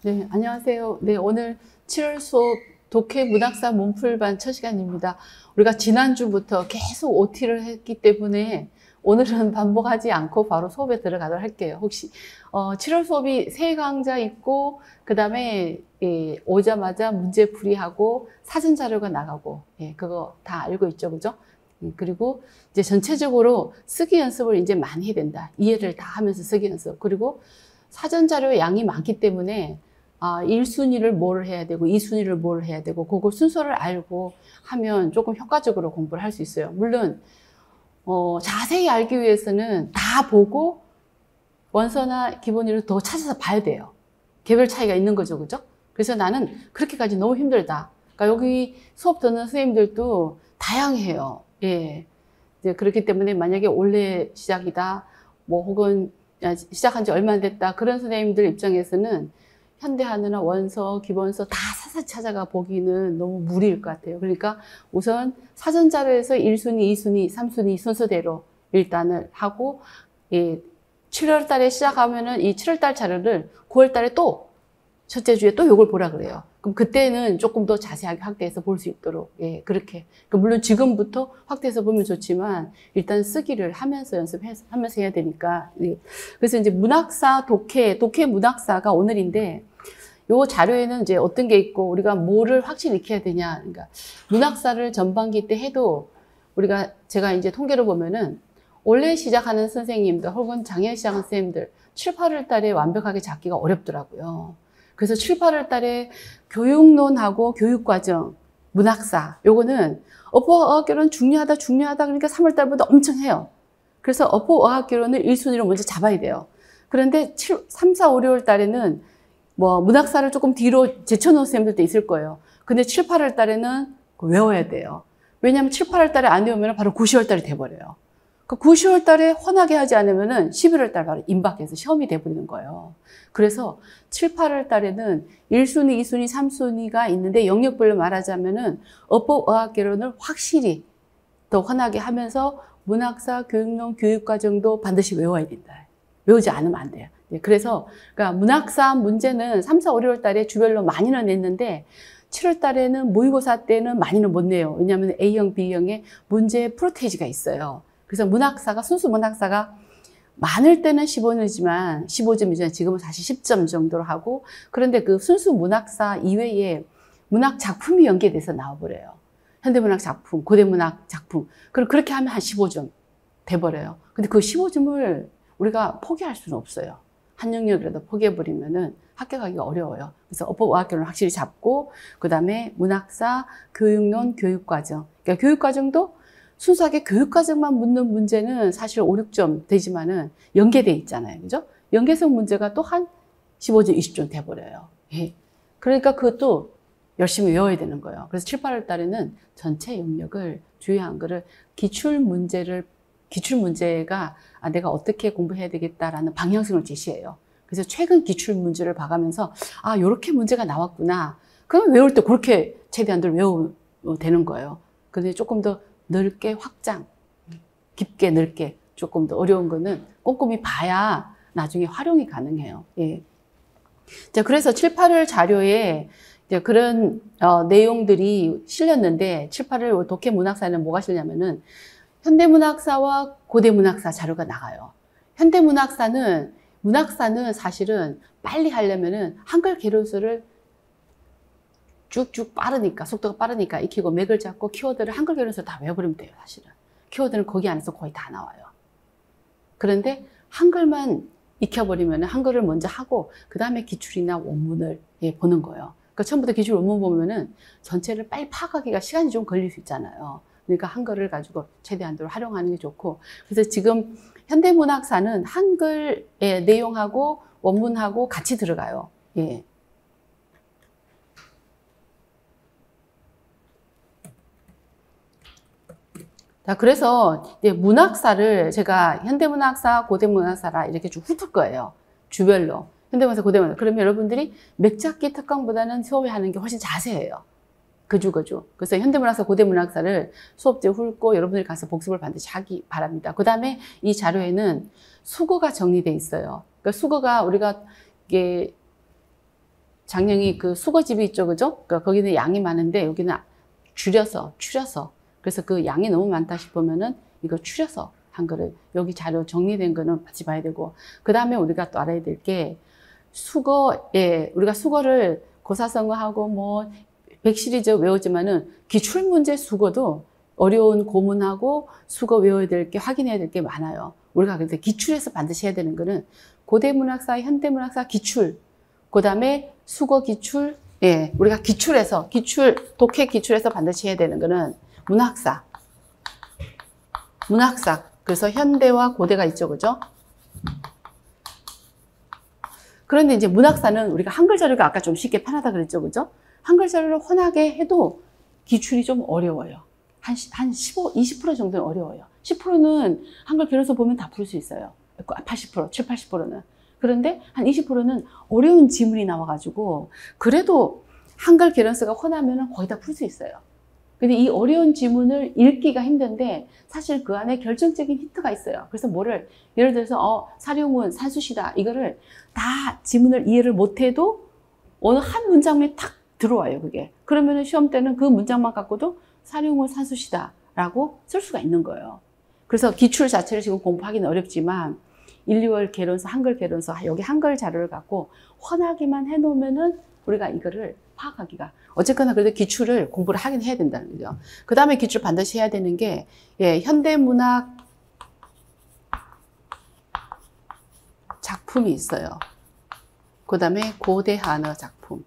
네, 안녕하세요. 네, 오늘 7월 수업 독해 문학사 문풀반 첫 시간입니다. 우리가 지난주부터 계속 OT를 했기 때문에 오늘은 반복하지 않고 바로 수업에 들어가도록 할게요. 혹시 7월 수업이 세 강좌 있고 그 다음에 오자마자 문제풀이하고 사전 자료가 나가고 그거 다 알고 있죠, 그죠? 그리고 이제 전체적으로 쓰기 연습을 이제 많이 해야 된다. 이해를 다 하면서 쓰기 연습. 그리고 사전 자료 양이 많기 때문에 1순위를 뭘 해야 되고 2순위를 뭘 해야 되고 그걸 순서를 알고 하면 조금 효과적으로 공부를 할 수 있어요. 물론 자세히 알기 위해서는 다 보고 원서나 기본이를 더 찾아서 봐야 돼요. 개별 차이가 있는 거죠, 그죠? 그래서 나는 그렇게까지 너무 힘들다. 그러니까 여기 수업 듣는 선생님들도 다양해요. 예. 이제 그렇기 때문에 만약에 올해 시작이다, 뭐 혹은 시작한 지 얼마 안 됐다, 그런 선생님들 입장에서는 현대한어나 원서, 기본서 다 사서 찾아가 보기는 너무 무리일 것 같아요. 그러니까 우선 사전 자료에서 1순위, 2순위, 3순위 순서대로 일단을 하고 7월 달에 시작하면은 이 7월 달 자료를 9월 달에 또 첫째 주에 또 요걸 보라 그래요. 그럼 그때는 조금 더 자세하게 확대해서 볼 수 있도록 그렇게. 물론 지금부터 확대해서 보면 좋지만 일단 쓰기를 하면서 연습하면서 해야 되니까. 그래서 이제 문학사 독해 문학사가 오늘인데 요 자료에는 이제 어떤 게 있고 우리가 뭐를 확실히 익혀야 되냐. 그러니까 문학사를 전반기 때 해도 제가 이제 통계를 보면은 올해 시작하는 선생님들 혹은 작년 시작하는 선생님들 7, 8월 달에 완벽하게 잡기가 어렵더라고요. 그래서 7, 8월 달에 교육론하고 교육과정, 문학사, 요거는 어학개론 중요하다. 그러니까 3월 달부터 엄청 해요. 그래서 어학개론을 1순위로 먼저 잡아야 돼요. 그런데 3, 4, 5, 6월 달에는 뭐 문학사를 조금 뒤로 제쳐놓은 선생님들도 있을 거예요. 근데 7, 8월 달에는 외워야 돼요. 왜냐하면 7, 8월 달에 안 외우면 바로 9, 10월 달이 돼버려요. 그 9, 10월 달에 헌하게 하지 않으면은 11월 달 바로 임박해서 시험이 돼버리는 거예요. 그래서 7, 8월 달에는 1순위, 2순위, 3순위가 있는데 영역별로 말하자면은 어학개론을 확실히 더 헌하게 하면서 문학사, 교육론, 교육과정도 반드시 외워야 된다. 외우지 않으면 안 돼요. 그래서 그러니까 문학사 문제는 3, 4, 5, 6월 달에 주별로 많이는 냈는데 7월 달에는 모의고사 때는 많이는 못 내요. 왜냐하면 A형, B형의 문제 프로테이지가 있어요. 그래서 문학사가, 순수 문학사가 많을 때는 15점이지만 지금은 사실 10점 정도로 하고, 그런데 그 순수 문학사 이외에 문학 작품이 연계돼서 나와버려요. 현대문학 작품, 고대문학 작품. 그럼 그렇게 하면 한 15점 돼버려요. 근데 그 15점을 우리가 포기할 수는 없어요. 한 영역이라도 포기해버리면은 합격하기가 어려워요. 그래서 어학개론을 확실히 잡고, 그 다음에 문학사, 교육론, 교육과정. 그러니까 교육과정도 순수하게 교육과정만 묻는 문제는 사실 5, 6점 되지만은 연계돼 있잖아요. 그죠? 연계성 문제가 또 한 15점, 20점 돼버려요. 그러니까 그것도 열심히 외워야 되는 거예요. 그래서 7, 8월 달에는 전체 영역을 주요한 거를 기출문제가 내가 어떻게 공부해야 되겠다라는 방향성을 제시해요. 그래서 최근 기출문제를 봐가면서 요렇게 문제가 나왔구나. 그럼 외울 때 그렇게 최대한 외우면 되는 거예요. 근데 조금 더 넓게 확장, 깊게 넓게 조금 더 어려운 거는 꼼꼼히 봐야 나중에 활용이 가능해요. 자, 그래서 7, 8월 자료에 이제 그런 내용들이 실렸는데 7, 8월 독해 문학사에는 뭐가 실냐면은 현대문학사와 고대문학사 자료가 나가요. 현대문학사는 사실은 빨리 하려면은 한글 개론수를 쭉쭉 속도가 빠르니까 익히고 맥을 잡고 키워드를 한글 개론수로 다 외워버리면 돼요, 사실은. 키워드는 거기 안에서 거의 다 나와요. 그런데 한글만 익혀버리면 한글을 먼저 하고 그 다음에 기출이나 원문을 보는 거예요. 그러니까 처음부터 기출 원문 보면은 전체를 빨리 파악하기가 시간이 좀 걸릴 수 있잖아요. 그러니까 한글을 가지고 최대한도로 활용하는 게 좋고, 그래서 지금 현대문학사는 한글의 내용하고 원문하고 같이 들어가요. 자, 그래서 문학사를 제가 현대문학사, 고대문학사라 이렇게 쭉 훑을 거예요. 주별로. 현대문학사, 고대문학사. 그러면 여러분들이 맥잡기 특강보다는 수업에 하는 게 훨씬 자세해요. 그죠. 그래서 현대문학사, 고대문학사를 수업때 훑고 여러분들이 가서 복습을 반드시 하기 바랍니다. 그 다음에 이 자료에는 수거가 정리되어 있어요. 그러니까 수거가 우리가 이게 장영이 그 수거집이 있죠, 그죠? 그러니까 거기는 양이 많은데 여기는 줄여서 그래서 그 양이 너무 많다 싶으면은 이거 추려서 한글을 여기 자료 정리된 거는 같이 봐야 되고, 그 다음에 우리가 또 알아야 될 게 수거에 우리가 수거를 고사성어하고 뭐 100시리즈 외우지만은 기출문제 수거도 어려운 고문하고 수거 외워야 될 게 확인해야 될 게 많아요. 우리가 그래서 기출에서 반드시 해야 되는 거는 고대문학사, 현대문학사 기출, 그 다음에 수거 기출, 예, 우리가 기출에서 독해 기출에서 반드시 해야 되는 거는 문학사. 그래서 현대와 고대가 있죠, 그죠? 그런데 이제 문학사는 우리가 한글 자료가 아까 좀 쉽게 편하다 그랬죠, 그죠? 한글 자료를 흔하게 해도 기출이 좀 어려워요. 한 15, 20% 정도는 어려워요. 10%는 한글 개론서 보면 다 풀 수 있어요. 80%, 7, 80%는. 그런데 한 20%는 어려운 지문이 나와가지고 그래도 한글 개론서가 흔하면 거의 다 풀 수 있어요. 근데 이 어려운 지문을 읽기가 힘든데 사실 그 안에 결정적인 힌트가 있어요. 그래서 예를 들어서 사료문 산수시다 이거를 다 지문을 이해를 못해도 어느 한 문장에 탁 들어와요, 그게. 그러면 시험 때는 그 문장만 갖고도 사료문 산수시다 라고 쓸 수가 있는 거예요. 그래서 기출 자체를 지금 공부하기는 어렵지만 1, 2월 개론서, 한글 개론서, 여기 한글 자료를 갖고 훤하게만 해놓으면은 우리가 이거를 파악하기가. 어쨌거나 그래도 기출을 공부를 하긴 해야 된다는 거죠. 그 다음에 기출 반드시 해야 되는 게, 예, 현대문학 작품이 있어요. 그 다음에 고대 한어 작품.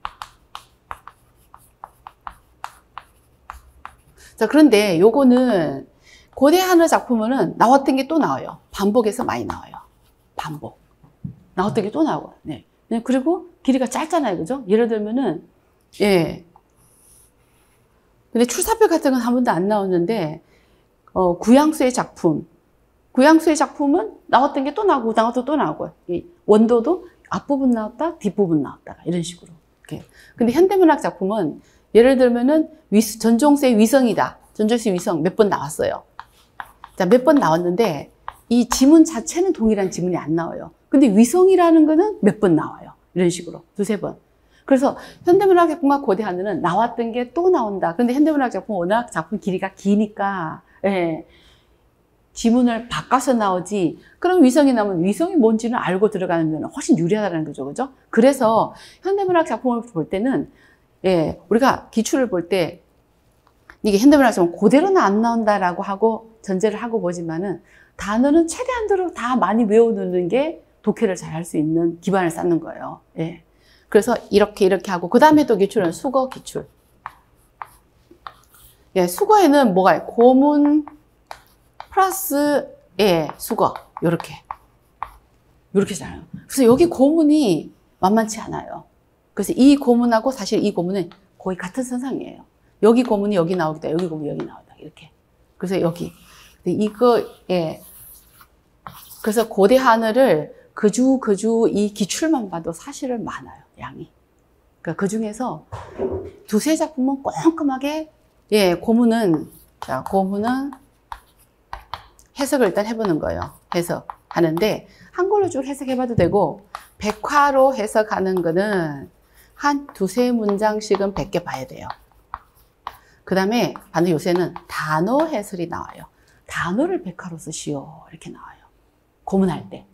자, 그런데 요거는 고대 한어 작품은 나왔던 게 또 나와요. 반복해서 많이 나와요. 반복. 나왔던 게 또 나와요. 네. 그리고 길이가 짧잖아요. 그죠? 예를 들면은, 예. 근데 출사표 같은 건 한 번도 안 나왔는데, 구양수의 작품. 구양수의 작품은 나왔던 게 또 나오고, 나왔던 또 나오고요. 원도도 앞부분 나왔다, 뒷부분 나왔다. 이런 식으로. 이렇게. 근데 현대문학 작품은 예를 들면은 전종세의 위성이다. 전종세의 위성 몇 번 나왔어요. 자, 몇 번 나왔는데, 이 지문 자체는 동일한 지문이 안 나와요. 근데 위성이라는 거는 몇 번 나와요. 이런 식으로. 두세 번. 그래서 현대문학 작품과 고대 한어는 나왔던 게 또 나온다. 근데 현대문학 작품 워낙 작품 길이가 기니까, 예, 지문을 바꿔서 나오지. 그럼 위성이 나오면 위성이 뭔지는 알고 들어가면 훨씬 유리하다는 거죠. 그죠? 그래서 현대문학 작품을 볼 때는, 예, 우리가 기출을 볼 때, 이게 현대문학 작품 그대로는 안 나온다라고 하고 전제를 하고 보지만은 단어는 최대한대로 다 많이 외워두는 게 독해를 잘 할 수 있는 기반을 쌓는 거예요. 예. 그래서 이렇게 하고, 그 다음에 또 기출은 수거 기출. 예, 수거에는 뭐가 있어요? 고문 플러스, 예, 수거. 요렇게잖아요. 그래서 여기 고문이 만만치 않아요. 그래서 이 고문하고 사실 이 고문은 거의 같은 선상이에요. 여기 고문이 여기 나오기다, 여기 고문이 여기 나오다, 이렇게. 그래서 여기. 이거, 예. 그래서 고대 한어를 그주 이 기출만 봐도 사실은 많아요, 양이. 그러니까 그 중에서 두세 작품은 꼼꼼하게, 예, 고문은 해석을 일단 해보는 거예요. 해석하는데, 한글로 쭉 해석해봐도 되고, 백화로 해석하는 거는 한 두세 문장씩은 100개 봐야 돼요. 그 다음에, 요새는 단어 해설이 나와요. 단어를 백화로 쓰시오. 이렇게 나와요. 고문할 때.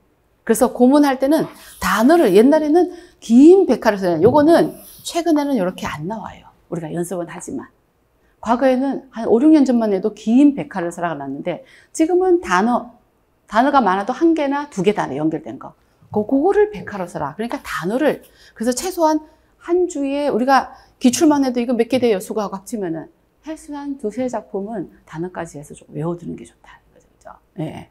그래서 고문할 때는 단어를, 옛날에는 긴 백화를 써요. 요거는 최근에는 이렇게 안 나와요. 우리가 연습은 하지만. 과거에는 한 5, 6년 전만 해도 긴 백화를 써라가 났는데, 지금은 단어가 많아도 한 개나 두 개 단어 연결된 거. 그거를 백화로 써라. 그러니까 단어를, 그래서 최소한 한 주에 우리가 기출만 해도 이거 몇 개 돼요. 수거하고 합치면은. 최소한 두세 작품은 단어까지 해서 좀 외워두는 게 좋다. 그죠? 예.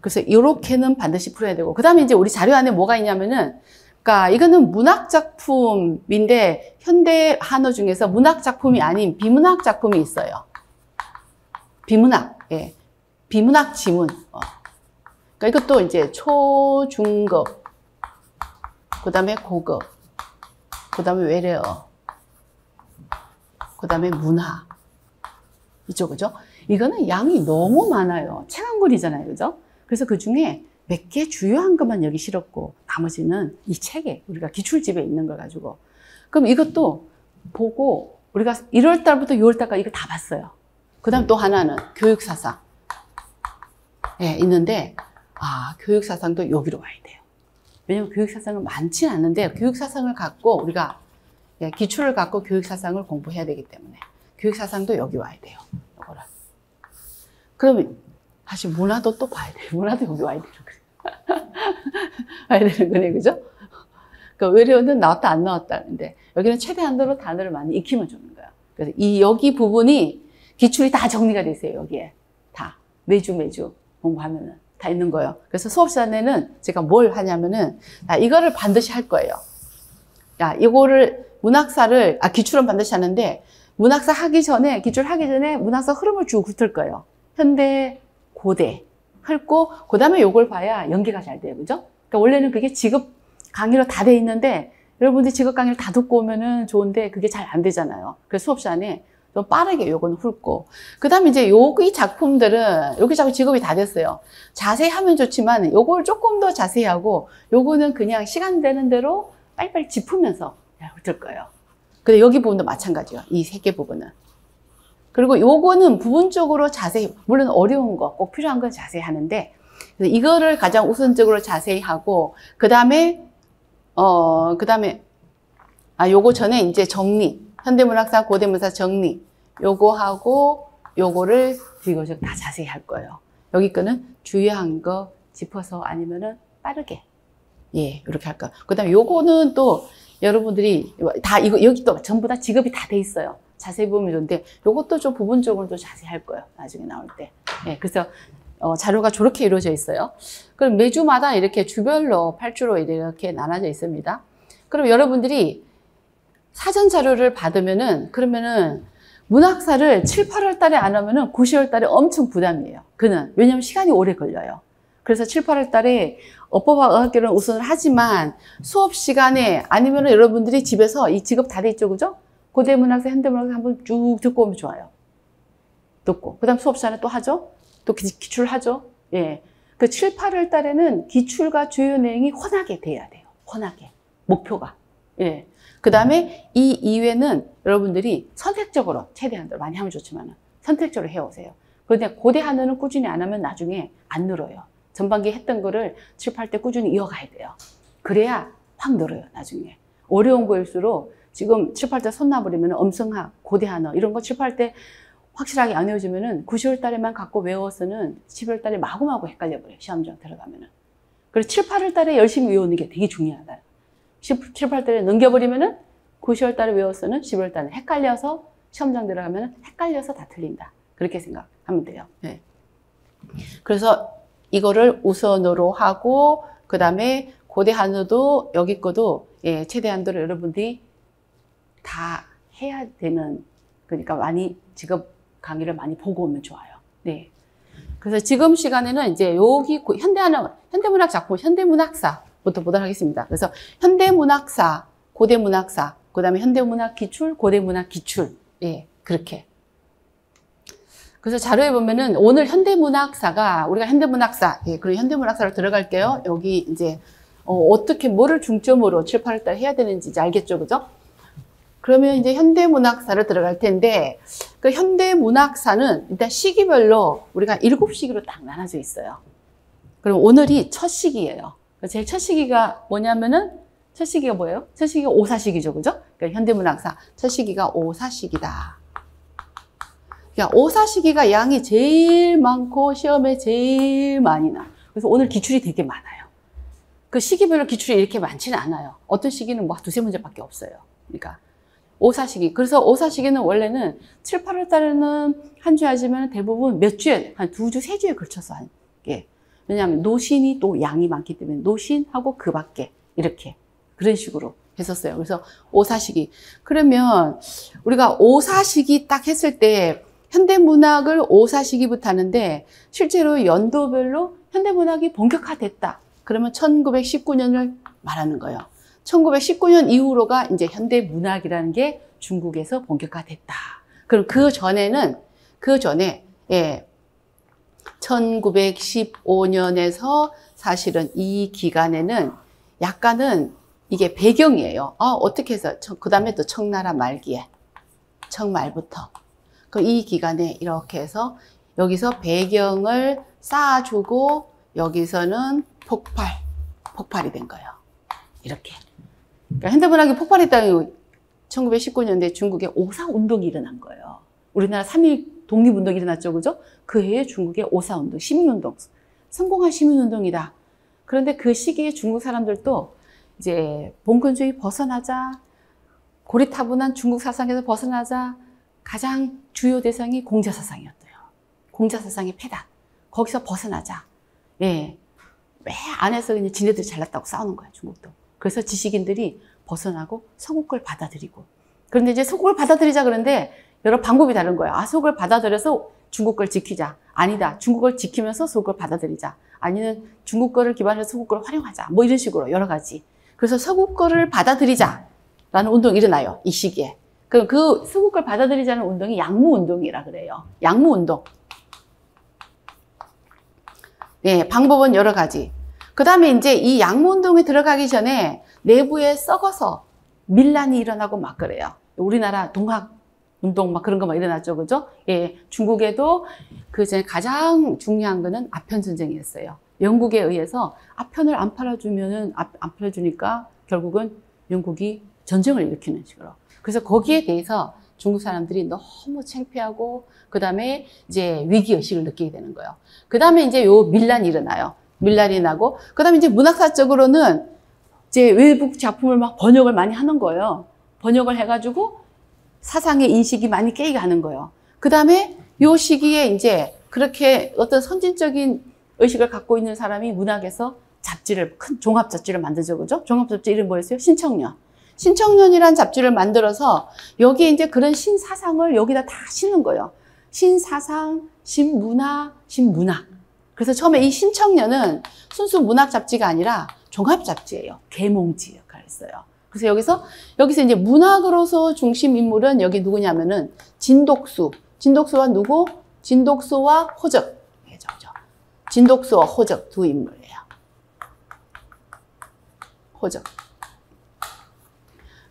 그래서 이렇게는 반드시 풀어야 되고, 그 다음에 이제 우리 자료 안에 뭐가 있냐면은, 그러니까 이거는 문학 작품인데 현대 한어 중에서 문학 작품이 아닌 비문학 작품이 있어요. 비문학, 예, 비문학 지문. 그러니까 이것도 이제 초중급, 그 다음에 고급, 그 다음에 외래어, 그 다음에 문화. 이쪽, 그죠? 이거는 양이 너무 많아요. 책 한 권이잖아요. 그죠? 그래서 그 중에 몇 개 주요한 것만 여기 실었고 나머지는 이 책에 우리가 기출집에 있는 걸 가지고 그럼 이것도 보고 우리가 1월 달부터 6월 달까지 이거 다 봤어요. 그 다음 또 하나는 교육사상. 예, 있는데 교육사상도 여기로 와야 돼요. 왜냐면 교육사상은 많지는 않은데 교육사상을 갖고 우리가 기출을 갖고 교육사상을 공부해야 되기 때문에 교육사상도 여기 와야 돼요. 이거를. 그러면 다시 문화도 또 봐야 돼요. 문화도 여기 와야 되는 거예요. 와야 되는 거네, 그죠? 그러니까 외래어는 나왔다 안 나왔다 하는데 여기는 최대한도로 단어를 많이 익히면 주는 거예요. 그래서 여기 부분이 기출이 다 정리가 돼 있어요. 여기에 다 매주 공부하면은 다 있는 거예요. 그래서 수업 시간에는 제가 뭘 하냐면은 이거를 반드시 할 거예요. 이거를 문학사를 기출은 반드시 하는데 문학사 하기 전에 기출 하기 전에 문학사 흐름을 쭉 훑을 거예요. 현대, 고대 훑고 그다음에 요걸 봐야 연계가 잘 돼요. 그죠? 그러니까 원래는 그게 직업 강의로 다 돼 있는데 여러분들이 직업 강의를 다 듣고 오면은 좋은데 그게 잘 안 되잖아요. 그래서 수업 시간에 좀 빠르게 요거는 훑고 그 다음에 이제 여기 작품들은 여기 작품 직업이 다 됐어요. 자세히 하면 좋지만 요걸 조금 더 자세히 하고 요거는 그냥 시간 되는 대로 빨리빨리 짚으면서 훑을 거예요. 근데 여기 부분도 마찬가지예요. 이 세 개 부분은. 그리고 요거는 부분적으로 자세히 물론 어려운 거 꼭 필요한 건 자세히 하는데 이거를 가장 우선적으로 자세히 하고 그 다음에 요거 전에 이제 정리 현대문학사, 고대문학사 정리 요거 하고 요거를 비교적 다 자세히 할 거예요. 여기 거는 주요한 거 짚어서 아니면은 빠르게 이렇게 할 거예요. 그 다음에 요거는 또 여러분들이 다 여기 또 전부 다 직업이 다 돼 있어요. 자세히 보면 좋은데 요것도 좀 부분적으로 또 자세히 할 거예요. 나중에 나올 때. 그래서 자료가 저렇게 이루어져 있어요. 그럼 매주마다 이렇게 주별로 8주로 이렇게 나눠져 있습니다. 그럼 여러분들이 사전 자료를 받으면은 그러면은 문학사를 7, 8월 달에 안 하면은 9, 10월 달에 엄청 부담이에요. 왜냐면 시간이 오래 걸려요. 그래서 7, 8월 달에 어법과 어학교는 우선을 하지만 수업 시간에 아니면은 여러분들이 집에서 이 직업 다 돼 있죠, 그죠? 고대문학사, 현대문학사 한번 쭉 듣고 오면 좋아요. 듣고. 그 다음 수업 시간에 또 하죠? 또 기출하죠? 그 7, 8월 달에는 기출과 주요 내용이 혼하게 돼야 돼요. 혼하게. 목표가. 그 다음에 이 이외는 여러분들이 선택적으로 최대한 많이 하면 좋지만 선택적으로 해오세요. 그런데 고대 한어는 꾸준히 안 하면 나중에 안 늘어요. 전반기 했던 거를 7, 8때 꾸준히 이어가야 돼요. 그래야 확 늘어요. 나중에. 어려운 거일수록 지금 7, 8때 손 놔버리면 엄성학, 고대 한어 이런 거 7, 8때 확실하게 안 외워지면은 9, 10월 달에만 갖고 외워서는 11월 달에 마구마구 헷갈려버려요. 시험장 들어가면은. 그래서 7, 8월 달에 열심히 외우는 게 되게 중요하다. 7, 8달에 넘겨버리면은 9, 10월 달에 외웠으면 11월 달에 헷갈려서 시험장 들어가면은 헷갈려서 다 틀린다. 그렇게 생각하면 돼요. 그래서 이거를 우선으로 하고 그 다음에 고대 한어도 여기 거도 최대한도로 여러분들이 다 해야 되는 그러니까 많이 직업 강의를 많이 보고 오면 좋아요. 그래서 지금 시간에는 이제 여기 현대문학 작품, 현대문학사부터 보도록 하겠습니다. 그래서 현대문학사, 고대문학사, 그 다음에 현대문학 기출, 고대문학 기출. 그렇게. 그래서 자료에 보면은 오늘 현대문학사가 우리가 현대문학사, 그리고 현대문학사로 들어갈게요. 여기 이제 어떻게 뭐를 중점으로 7, 8월 달 해야 되는지 이제 알겠죠, 그죠? 그러면 이제 현대문학사를 들어갈 텐데 그 현대문학사는 일단 시기별로 우리가 7시기로 딱 나눠져 있어요. 그럼 오늘이 첫 시기예요. 제일 첫 시기가 뭐냐면은 첫 시기가 뭐예요? 첫 시기가 오사시기죠, 그죠? 그러니까 현대문학사 첫 시기가 오사시기다. 그러니까 오사시기가 양이 제일 많고 시험에 제일 많이 나. 그래서 오늘 기출이 되게 많아요. 그 시기별로 기출이 이렇게 많지는 않아요. 어떤 시기는 뭐 두세 문제밖에 없어요. 그러니까 오사시기. 그래서 오사시기는 원래는 7, 8월 달에는 한 주에 하지만 대부분 몇 주에, 한 2주, 3주에 걸쳐서 한 게. 왜냐하면 노신이 또 양이 많기 때문에 노신하고 그 밖에 이렇게 그런 식으로 했었어요. 그래서 오사시기. 그러면 우리가 오사시기 딱 했을 때 현대문학을 오사시기부터 하는데 실제로 연도별로 현대문학이 본격화됐다. 그러면 1919년을 말하는 거예요. 1919년 이후로가 이제 현대문학이라는 게 중국에서 본격화됐다. 그럼 그 전에 1915년에서 사실은 이 기간에는 약간은 이게 배경이에요. 어떻게 해서, 그 다음에 또 청나라 말기에, 청말부터. 그럼 이 기간에 이렇게 해서 여기서 배경을 쌓아주고 여기서는 폭발이 된 거예요. 이렇게. 그러니까 현대문학이 폭발했다는 1919년대 중국에 오사운동이 일어난 거예요. 우리나라 3.1 독립운동이 일어났죠, 그죠? 그 해에 중국의 오사운동, 시민운동, 성공한 시민운동이다. 그런데 그 시기에 중국 사람들도 이제 봉건주의 벗어나자, 고리타분한 중국 사상에서 벗어나자, 가장 주요 대상이 공자사상이었대요. 공자사상의 폐단. 거기서 벗어나자. 예. 왜 안에서 그냥 지네들이 잘났다고 싸우는 거야, 중국도. 그래서 지식인들이 벗어나고 서구권을 받아들이고. 그런데 이제 서구권을 받아들이자 그러는데 여러 방법이 다른 거예요. 서구권을 받아들여서 중국 걸 지키자. 아니다. 중국 걸 지키면서 서구권을 받아들이자. 아니면 중국 거를 기반으로 서구 거를 활용하자. 뭐 이런 식으로 여러 가지. 그래서 서구 거를 받아들이자라는 운동이 일어나요. 이 시기에. 그럼 그 서구 걸 받아들이자는 운동이 양무운동이라 그래요. 양무운동. 네, 방법은 여러 가지. 그 다음에 이제 이 양무운동에 들어가기 전에 내부에 썩어서 밀란이 일어나고 막 그래요. 우리나라 동학운동 막 그런 거 막 일어났죠. 그죠? 예, 중국에도 그 전에 가장 중요한 거는 아편 전쟁이었어요. 영국에 의해서 아편을 안 팔아주면은, 안 팔아주니까 결국은 영국이 전쟁을 일으키는 식으로. 그래서 거기에 대해서 중국 사람들이 너무 창피하고, 그 다음에 이제 위기의식을 느끼게 되는 거예요. 그 다음에 이제 요 밀란이 일어나요. 밀란이 나고, 그 다음에 이제 문학사적으로는 이제 외국 작품을 막 번역을 많이 하는 거예요. 번역을 해가지고 사상의 인식이 많이 깨어가는 거예요. 그 다음에 요 시기에 이제 그렇게 어떤 선진적인 의식을 갖고 있는 사람이 문학에서 잡지를, 큰 종합 잡지를 만들죠. 그죠? 종합 잡지 이름 뭐였어요? 신청년. 신청년이란 잡지를 만들어서 여기에 이제 그런 신사상을 여기다 다 싣는 거예요. 신사상, 신문화, 신문학. 그래서 처음에 이 신청년은 순수 문학 잡지가 아니라 종합 잡지예요. 계몽지 역할을 했어요. 그래서 여기서 이제 문학으로서 중심 인물은 여기 누구냐면은 진독수. 진독수와 누구? 진독수와 호적. 진독수와 호적 두 인물이에요. 호적.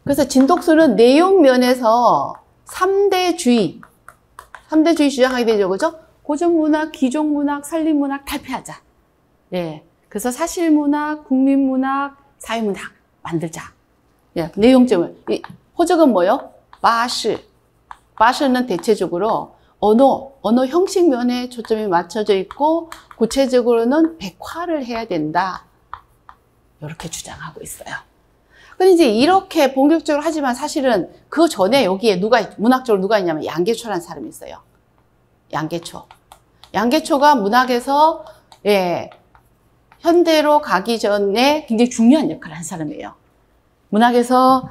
그래서 진독수는 내용 면에서 3대주의 주장하게 되죠. 그죠? 고전문학, 기종문학, 산림문학 탈피하자. 예. 그래서 사실문학, 국민문학, 사회문학 만들자. 예. 내용점을. 호적은 뭐요? 바시. 바시는 대체적으로 언어 형식 면에 초점이 맞춰져 있고, 구체적으로는 백화를 해야 된다. 이렇게 주장하고 있어요. 근데 이제 이렇게 본격적으로 하지만 사실은 그 전에 여기에 문학적으로 누가 있냐면 양계초라는 사람이 있어요. 양계초. 양계초가 문학에서, 예, 현대로 가기 전에 굉장히 중요한 역할을 한 사람이에요. 문학에서,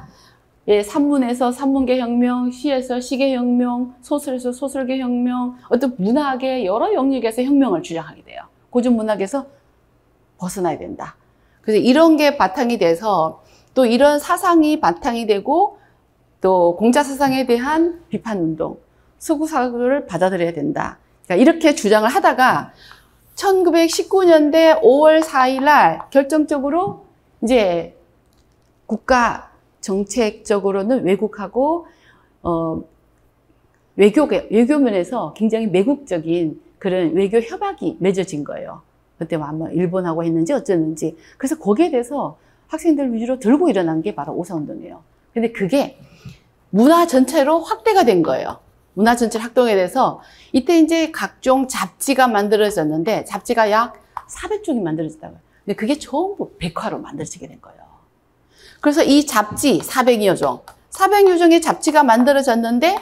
예, 산문에서 산문계 혁명, 시에서 시계 혁명, 소설에서 소설계 혁명, 어떤 문학의 여러 영역에서 혁명을 주장하게 돼요. 고전 문학에서 벗어나야 된다. 그래서 이런 게 바탕이 돼서 또 이런 사상이 바탕이 되고 또 공자 사상에 대한 비판 운동, 서구 사고를 받아들여야 된다. 그러니까 이렇게 주장을 하다가 1919년대 5월 4일 날 결정적으로 이제 국가 정책적으로는 외국하고 외교 면에서 굉장히 매국적인 그런 외교 협약이 맺어진 거예요. 그때 아마 일본하고 했는지 어쩌는지. 그래서 거기에 대해서 학생들 위주로 들고 일어난 게 바로 오사운동이에요. 근데 그게 문화 전체로 확대가 된 거예요. 문화 전체로 확대가 돼서 이때 이제 각종 잡지가 만들어졌는데 잡지가 약 400종이 만들어졌다고요. 근데 그게 전부 백화로 만들어지게 된 거예요. 그래서 이 잡지 400여 종, 400여 종의 잡지가 만들어졌는데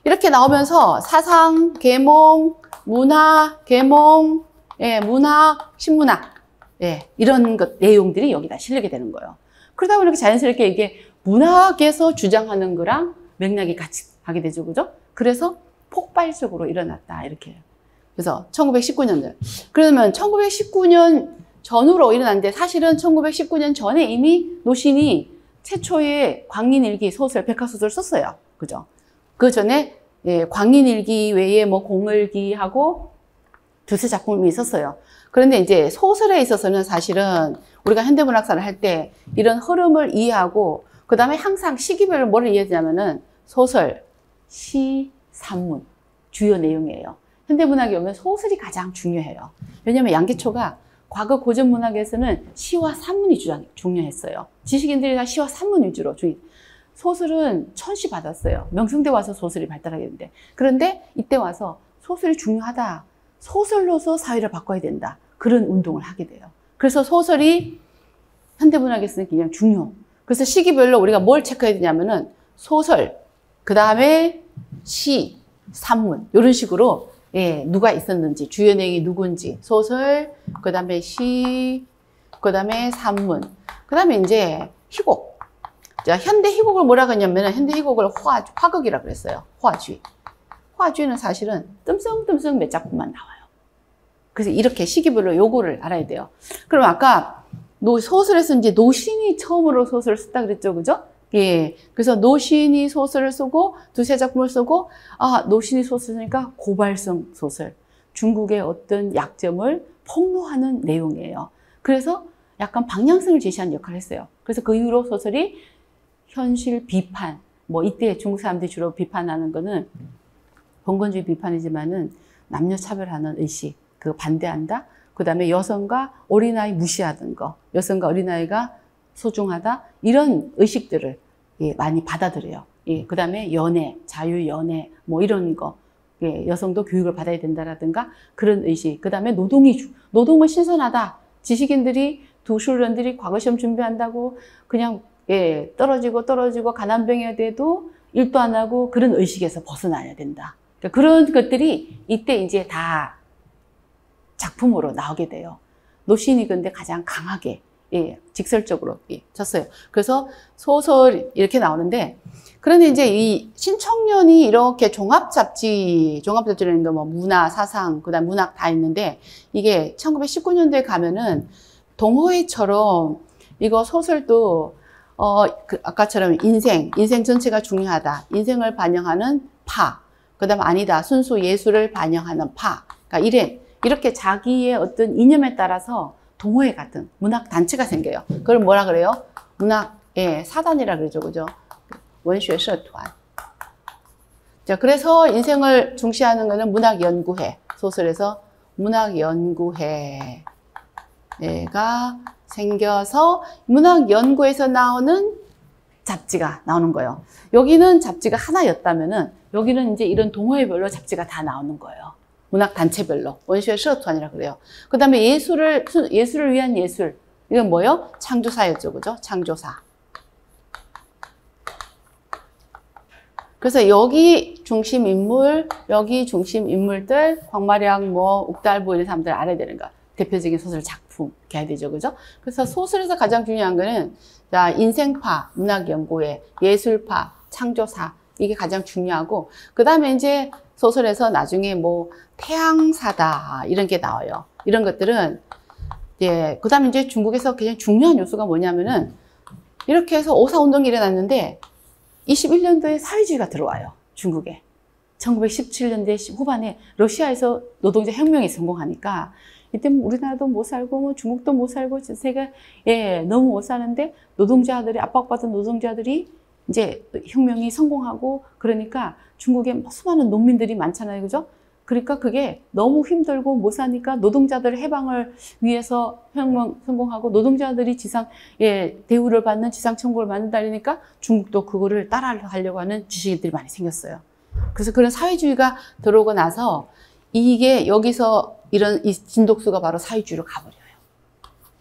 이렇게 나오면서 사상, 계몽, 문화, 계몽, 예, 문학, 신문학, 예, 이런 내용들이 여기다 실리게 되는 거예요. 그러다 보니까 자연스럽게 이게 문학에서 주장하는 거랑 맥락이 같이 가게 되죠, 그죠? 그래서 폭발적으로 일어났다, 이렇게. 그래서 1919년들. 그러면 1919년 전후로 일어났는데 사실은 1919년 전에 이미 노신이 최초의 광인일기 소설, 백화소설을 썼어요. 그죠? 그 전에, 예, 광인일기 외에 뭐 공을기하고 두세 작품이 있었어요. 그런데 이제 소설에 있어서는 사실은 우리가 현대문학사를 할 때 이런 흐름을 이해하고 그 다음에 항상 시기별로 뭐를 이해하냐면은 소설, 시, 산문 주요 내용이에요. 현대문학에 오면 소설이 가장 중요해요. 왜냐하면 양기초가 과거 고전문학에서는 시와 산문이 중요했어요. 지식인들이 다 시와 산문 위주로 소설은 천시 받았어요. 명성대 와서 소설이 발달하게 되는데 그런데 이때 와서 소설이 중요하다. 소설로서 사회를 바꿔야 된다. 그런 운동을 하게 돼요. 그래서 소설이 현대문학에서는 그냥 중요. 그래서 시기별로 우리가 뭘 체크해야 되냐면은 소설, 그 다음에 시, 산문 이런 식으로 예, 누가 있었는지, 주요 내용이 누군지, 소설, 그 다음에 시, 그 다음에 산문, 그 다음에 이제 희곡. 자, 현대 희곡을 뭐라고 하냐면 현대 희곡을 화극이라고 그랬어요. 화쥐. 화쥐는 사실은 뜸성뜸성 몇 작품만 나와요. 그래서 이렇게 시기별로 요거를 알아야 돼요. 그럼 아까 소설에서 이제 노신이 처음으로 소설을 썼다 그랬죠, 그죠? 예. 그래서 노신이 소설을 쓰고 두세 작품을 쓰고 노신이 소설 쓰니까 고발성 소설. 중국의 어떤 약점을 폭로하는 내용이에요. 그래서 약간 방향성을 제시하는 역할을 했어요. 그래서 그 이후로 소설이 현실 비판, 뭐 이때 중국 사람들이 주로 비판하는 거는 봉건주의 비판이지만은 남녀 차별하는 의식, 그 반대한다. 그 다음에 여성과 어린아이 무시하던 거, 여성과 어린아이가 소중하다. 이런 의식들을 예, 많이 받아들여요. 예, 그 다음에 연애, 자유연애, 뭐 이런 거. 예, 여성도 교육을 받아야 된다라든가 그런 의식. 그 다음에 노동은 신선하다. 지식인들이, 두술련들이 과거 시험 준비한다고 그냥 예, 떨어지고 가난병에 돼도 일도 안 하고 그런 의식에서 벗어나야 된다. 그러니까 그런 것들이 이때 이제 다 작품으로 나오게 돼요. 노신이 근데 가장 강하게 예, 직설적으로 예, 쳤어요. 그래서 소설 이렇게 나오는데 그런데 이제 이 신청년이 이렇게 종합잡지라는 거 뭐 문화, 사상, 그다음 문학 다 있는데 이게 1919년도에 가면은 동호회처럼 이거 소설도 아까처럼 인생 전체가 중요하다. 인생을 반영하는 파. 그다음 아니다. 순수 예술을 반영하는 파. 그러니까 이렇게 자기의 어떤 이념에 따라서 동호회 같은 문학 단체가 생겨요. 그걸 뭐라 그래요? 문학 사단이라 그러죠, 그죠? 원学社团. 자, 그래서 인생을 중시하는 거는 문학연구회. 소설에서 문학연구회가 생겨서 문학연구에서 나오는 잡지가 나오는 거예요. 여기는 잡지가 하나였다면은 여기는 이제 이런 동호회별로 잡지가 다 나오는 거예요. 문학 단체별로 원学社团이라고 그래요. 그 다음에 예술을 위한 예술. 이건 뭐예요? 창조사였죠, 그죠? 창조사. 그래서 여기 중심 인물들, 광마량, 옥달보 이런 사람들 알아야 되는 거. 대표적인 소설 작품 이렇게 해야 되죠, 그죠? 그래서 소설에서 가장 중요한 거는 자, 인생파, 문학연구회, 예술파, 창조사 이게 가장 중요하고 그 다음에 이제 소설에서 나중에 뭐 태양사다 이런 게 나와요. 이런 것들은 예, 그 다음에 이제 중국에서 굉장히 중요한 요소가 뭐냐면은 이렇게 해서 오사운동이 일어났는데 21년도에 사회주의가 들어와요. 중국에. 1917년대 후반에 러시아에서 노동자 혁명이 성공하니까 이때 우리나라도 못 살고 뭐 중국도 못 살고 세계 너무 못 사는데 압박받은 노동자들이 이제 혁명이 성공하고 그러니까 중국에 수많은 농민들이 많잖아요. 그죠? 그러니까 그게 너무 힘들고 못 사니까 노동자들 해방을 위해서 혁명 성공하고 노동자들이 대우를 받는 지상 천국을 만든다니까 중국도 그거를 따라하려고 하는 지식인들이 많이 생겼어요. 그래서 그런 사회주의가 들어오고 나서 이게 여기서 이 진독수가 바로 사회주의로 가버려요.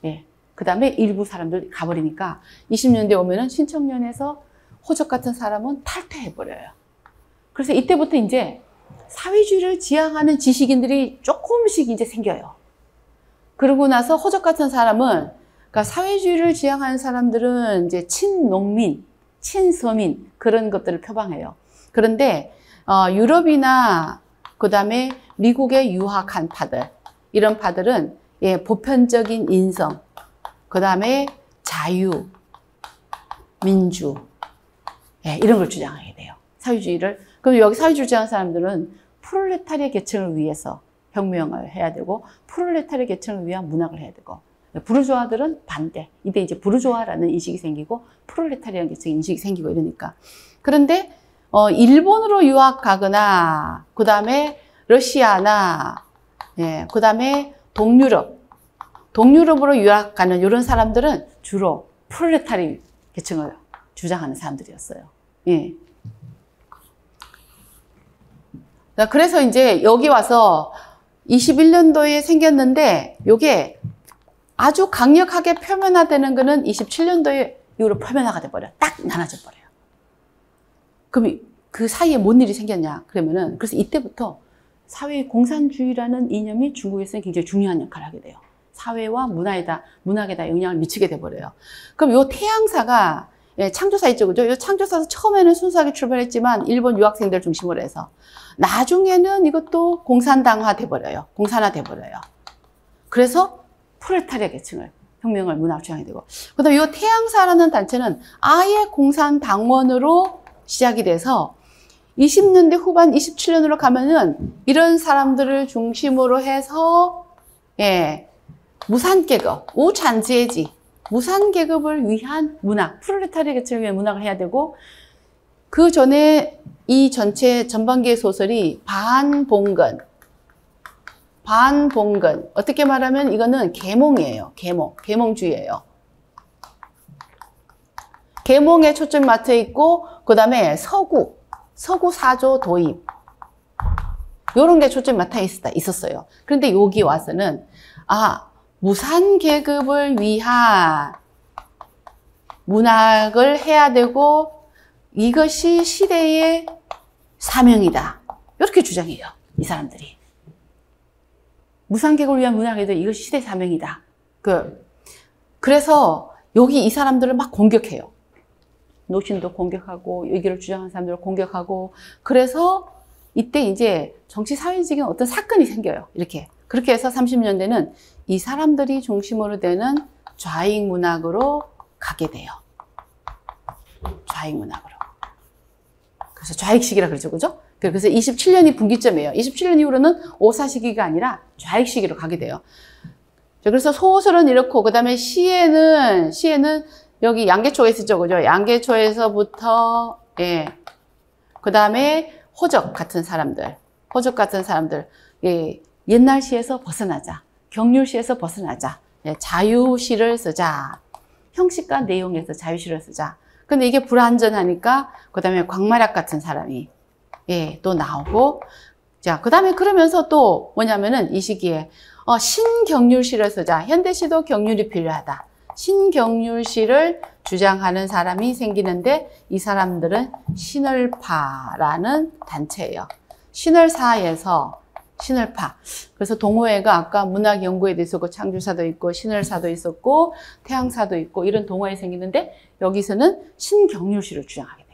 예. 그 다음에 일부 사람들 가버리니까 20년대 오면은 신청년에서 호적 같은 사람은 탈퇴해버려요. 그래서 이때부터 이제 사회주의를 지향하는 지식인들이 조금씩 이제 생겨요. 그러고 나서 호적 같은 사람은, 그러니까 사회주의를 지향하는 사람들은 이제 친농민, 친서민 그런 것들을 표방해요. 그런데 유럽이나 그 다음에 미국에 유학한 파들, 이런 파들은 보편적인 인성, 그 다음에 자유, 민주 이런 걸 주장하게 돼요. 사회주의를. 그럼 여기 사회주의 주장하는 사람들은 프롤레타리아 계층을 위해서 혁명을 해야 되고 프롤레타리아 계층을 위한 문학을 해야 되고 부르주아들은 반대. 이때 이제 부르주아라는 인식이 생기고 프롤레타리아 계층 인식이 생기고 이러니까. 그런데 일본으로 유학 가거나 그 다음에 러시아나 그 다음에 동유럽으로 유학 가는 이런 사람들은 주로 프롤레타리 계층을 주장하는 사람들이었어요. 예. 그래서 이제 여기 와서 21년도에 생겼는데 요게 아주 강력하게 표면화되는 거는 27년도에 이후로 표면화가 돼버려요. 딱 나눠져 버려요. 그럼 그 사이에 뭔 일이 생겼냐? 그러면은 그래서 이때부터 사회 공산주의라는 이념이 중국에서는 굉장히 중요한 역할을 하게 돼요. 사회와 문학에다 영향을 미치게 돼버려요. 그럼 요 태양사가 창조사 있죠, 그죠? 요 창조사에서 처음에는 순수하게 출발했지만 일본 유학생들 중심으로 해서 나중에는 이것도 공산당화 돼버려요. 공산화 돼버려요. 그래서 프롤레타리아 계층을 혁명을 문학 주장이 되고 그 다음에 이 태양사라는 단체는 아예 공산당원으로 시작이 돼서 20년대 후반 27년으로 가면은 이런 사람들을 중심으로 해서 무산계급, 우산阶级, 무산계급을 위한 문학, 프롤레타리아 계층을 위한 문학을 해야 되고 그 전에 이 전체 전반기의 소설이 반봉건. 어떻게 말하면 이거는 계몽이에요. 계몽주의예요. 계몽에 초점이 맞춰 있고 그 다음에 서구 사조 도입 요런 게 초점이 맞춰 있었어요. 그런데 여기 와서는 무산계급을 위한 문학을 해야 되고 이것이 시대의 사명이다. 이렇게 주장해요. 이 사람들이. 무산계급을 위한 문학에도 이것이 시대의 사명이다. 그래서 여기 이 사람들을 막 공격해요. 노신도 공격하고 여기를 주장하는 사람들을 공격하고 그래서 이때 이제 정치 사회적인 어떤 사건이 생겨요. 그렇게 해서 30년대는 이 사람들이 중심으로 되는 좌익 문학으로 가게 돼요. 좌익 문학으로. 그래서 좌익 시기라 그러죠. 그죠? 그래서 27년이 분기점이에요. 27년 이후로는 오사 시기가 아니라 좌익 시기로 가게 돼요. 그래서 소설은 이렇고, 그 다음에 시에는 여기 양계초에 있었죠. 그죠? 양계초에서부터, 그 다음에 호적 같은 사람들, 옛날 시에서 벗어나자. 경률시에서 벗어나자. 자유시를 쓰자. 형식과 내용에서 자유시를 쓰자. 근데 이게 불완전하니까, 그 다음에 광마략 같은 사람이, 또 나오고, 자, 그 다음에 그러면서 또 뭐냐면은 이 시기에, 신경률시를 쓰자. 현대시도 경률이 필요하다. 신경률시를 주장하는 사람이 생기는데, 이 사람들은 신을파라는 단체예요. 신을사에서, 신을파. 그래서 동호회가 아까 문학 연구에 대해서 창조사도 있고, 신을사도 있었고, 태양사도 있고, 이런 동호회 생기는데, 여기서는 신경률시를 주장하게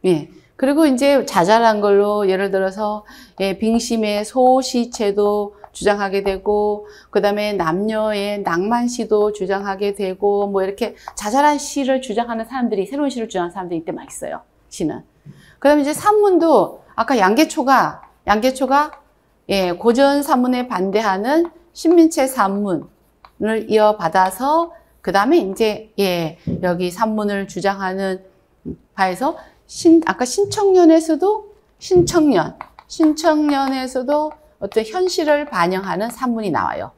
돼요. 그리고 이제 자잘한 걸로 예를 들어서 빙심의 소시체도 주장하게 되고 그 다음에 남녀의 낭만시도 주장하게 되고 뭐 이렇게 자잘한 시를 주장하는 사람들이 새로운 시를 주장하는 사람들이 이때 막 있어요. 시는. 그 다음에 이제 산문도 아까 양계초가 고전 산문에 반대하는 신민체 산문을 이어받아서 그 다음에 이제 여기 산문을 주장하는 바에서 아까 신청년에서도 어떤 현실을 반영하는 산문이 나와요.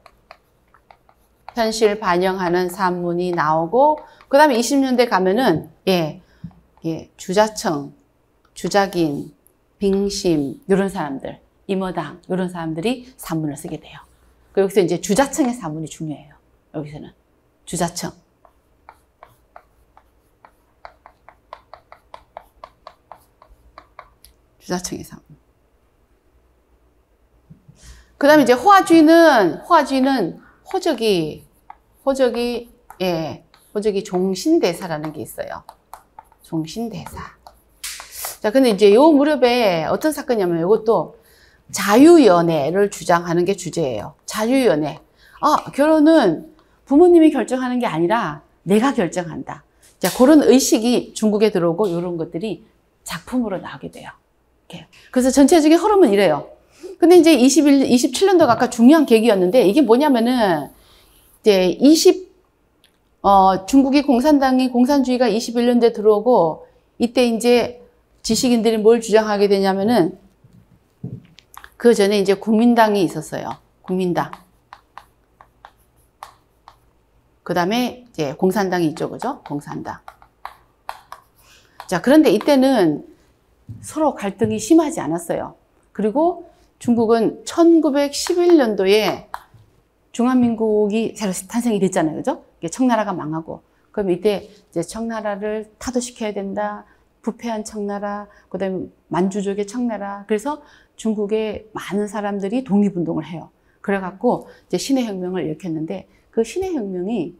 현실 반영하는 산문이 나오고, 그 다음에 20년대 가면은, 주자청, 주작인, 빙심, 이런 사람들, 임어당, 이런 사람들이 산문을 쓰게 돼요. 여기서 이제 주자청의 산문이 중요해요. 여기서는. 주자청. 주자청의 산문. 그 다음에 이제 호화주의는 호적이 종신대사라는 게 있어요. 종신대사. 자, 근데 이제 요 무렵에 어떤 사건이냐면 이것도 자유연애를 주장하는 게 주제예요. 자유연애. 결혼은 부모님이 결정하는 게 아니라 내가 결정한다. 자, 그런 의식이 중국에 들어오고 이런 것들이 작품으로 나오게 돼요. 그래서 전체적인 흐름은 이래요. 근데 이제 27년도가 아까 중요한 계기였는데 이게 뭐냐면은 이제 중국이 공산주의가 21년도에 들어오고 이때 이제 지식인들이 뭘 주장하게 되냐면은 그 전에 이제 국민당이 있었어요. 국민당. 그 다음에 이제 공산당이 있죠. 그죠? 공산당. 자, 그런데 이때는 서로 갈등이 심하지 않았어요. 그리고 중국은 1911년도에 중화민국이 새로 탄생이 됐잖아요. 그죠? 청나라가 망하고. 그럼 이때 이제 청나라를 타도시켜야 된다. 부패한 청나라, 그 다음에 만주족의 청나라. 그래서 중국의 많은 사람들이 독립운동을 해요. 그래갖고 이제 신해혁명을 일으켰는데 그 신해혁명이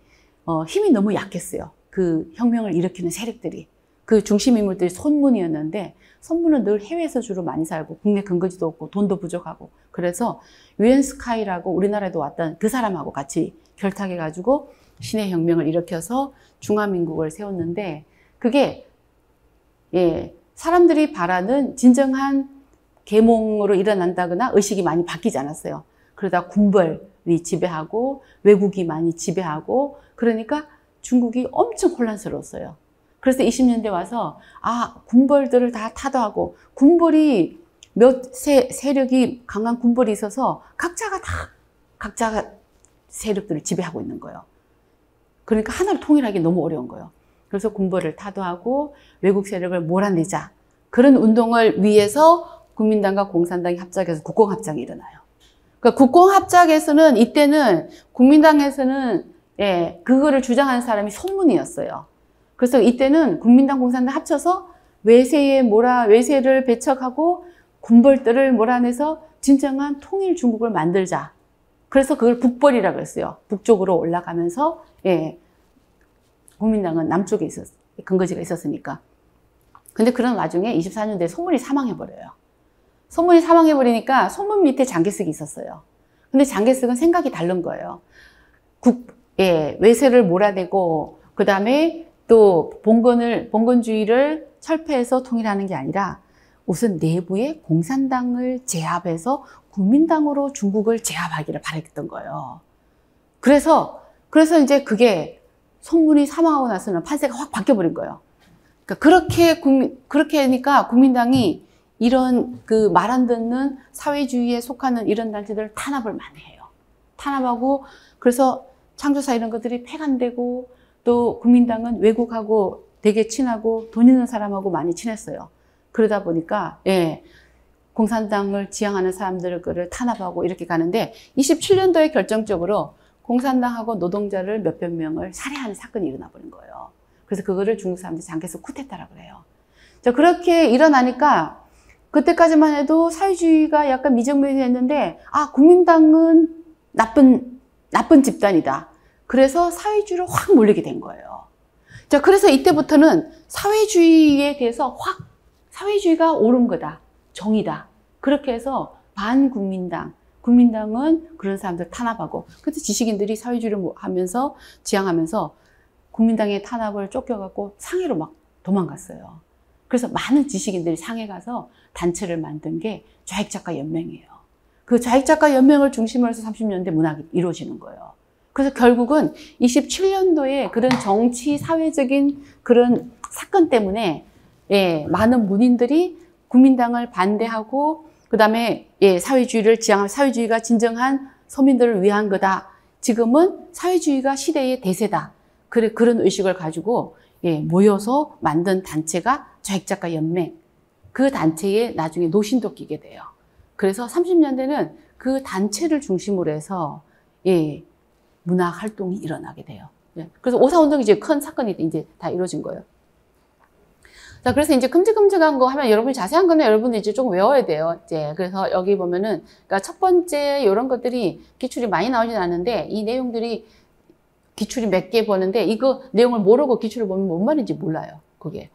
힘이 너무 약했어요. 그 혁명을 일으키는 세력들이. 그 중심 인물들이 손문이었는데 손문은 늘 해외에서 주로 많이 살고 국내 근거지도 없고 돈도 부족하고 그래서 유엔스카이라고 우리나라에도 왔던 그 사람하고 같이 결탁해가지고 신해혁명을 일으켜서 중화민국을 세웠는데 그게 사람들이 바라는 진정한 계몽으로 일어난다거나 의식이 많이 바뀌지 않았어요. 그러다 군벌이 지배하고 외국이 많이 지배하고 그러니까 중국이 엄청 혼란스러웠어요. 그래서 20년대 와서 군벌들을 다 타도하고 군벌이 세력이 강한 군벌이 있어서 각자가 세력들을 지배하고 있는 거예요. 그러니까 하나를 통일하기 너무 어려운 거예요. 그래서 군벌을 타도하고 외국 세력을 몰아내자. 그런 운동을 위해서 국민당과 공산당이 합작해서 국공합작이 일어나요. 그러니까 국공합작에서는 이때는 국민당에서는 그거를 주장하는 사람이 손문이었어요. 그래서 이때는 국민당, 공산당 합쳐서 외세를 배척하고 군벌들을 몰아내서 진정한 통일 중국을 만들자. 그래서 그걸 북벌이라고 했어요. 북쪽으로 올라가면서 국민당은 남쪽에 근거지가 있었으니까. 근데 그런 와중에 24년도에 손문이 사망해버려요. 손문이 사망해버리니까 손문 밑에 장개석이 있었어요. 근데 장개석은 생각이 다른 거예요. 외세를 몰아내고 그 다음에 또 봉건주의를 철폐해서 통일하는 게 아니라 우선 내부에 공산당을 제압해서 국민당으로 중국을 제압하기를 바랬던 거예요. 그래서 이제 그게 손문이 사망하고 나서는 판세가 확 바뀌어버린 거예요. 그러니까 그렇게 하니까 국민당이 이런 그 말 안 듣는 사회주의에 속하는 이런 단체들을 탄압을 많이 해요. 탄압하고 그래서 창조사 이런 것들이 폐간되고 또 국민당은 외국하고 되게 친하고 돈 있는 사람하고 많이 친했어요. 그러다 보니까 공산당을 지향하는 사람들을 탄압하고 이렇게 가는데 27년도에 결정적으로 공산당하고 노동자를 몇백 명을 살해하는 사건이 일어나 버린 거예요. 그래서 그거를 중국 사람들이 장개석 쿠데타라고 그래요. 자, 그렇게 일어나니까 그때까지만 해도 사회주의가 약간 미정명이 됐는데 국민당은 나쁜 집단이다. 그래서 사회주의로 확 몰리게 된 거예요. 자, 그래서 이때부터는 사회주의에 대해서 사회주의가 옳은 거다. 정의다. 그렇게 해서 국민당은 그런 사람들 탄압하고, 그래서 지식인들이 사회주의를 지향하면서 국민당의 탄압을 쫓겨갖고 상해로 막 도망갔어요. 그래서 많은 지식인들이 상해 가서 단체를 만든 게 좌익작가연맹이에요. 그 좌익작가연맹을 중심으로 해서 30년대 문학이 이루어지는 거예요. 그래서 결국은 27년도에 그런 정치, 사회적인 그런 사건 때문에 많은 문인들이 국민당을 반대하고 그 다음에 사회주의를 지향하고 사회주의가 진정한 서민들을 위한 거다. 지금은 사회주의가 시대의 대세다. 그런 의식을 가지고 모여서 만든 단체가 좌익작가연맹. 그 단체에 나중에 노신도 끼게 돼요. 그래서 30년대는 그 단체를 중심으로 해서 문학 활동이 일어나게 돼요. 그래서 오사운동이 이제 큰 사건이 이제 다 이루어진 거예요. 자, 그래서 이제 큼직큼직한 거 하면 여러분이 자세한 거는 여러분들이 이제 조금 외워야 돼요. 이제 그래서 여기 보면은 그러니까 첫 번째 이런 것들이 기출이 많이 나오진 않는데 이 내용들이 기출이 몇 개 보는데 이거 내용을 모르고 기출을 보면 뭔 말인지 몰라요. 그게.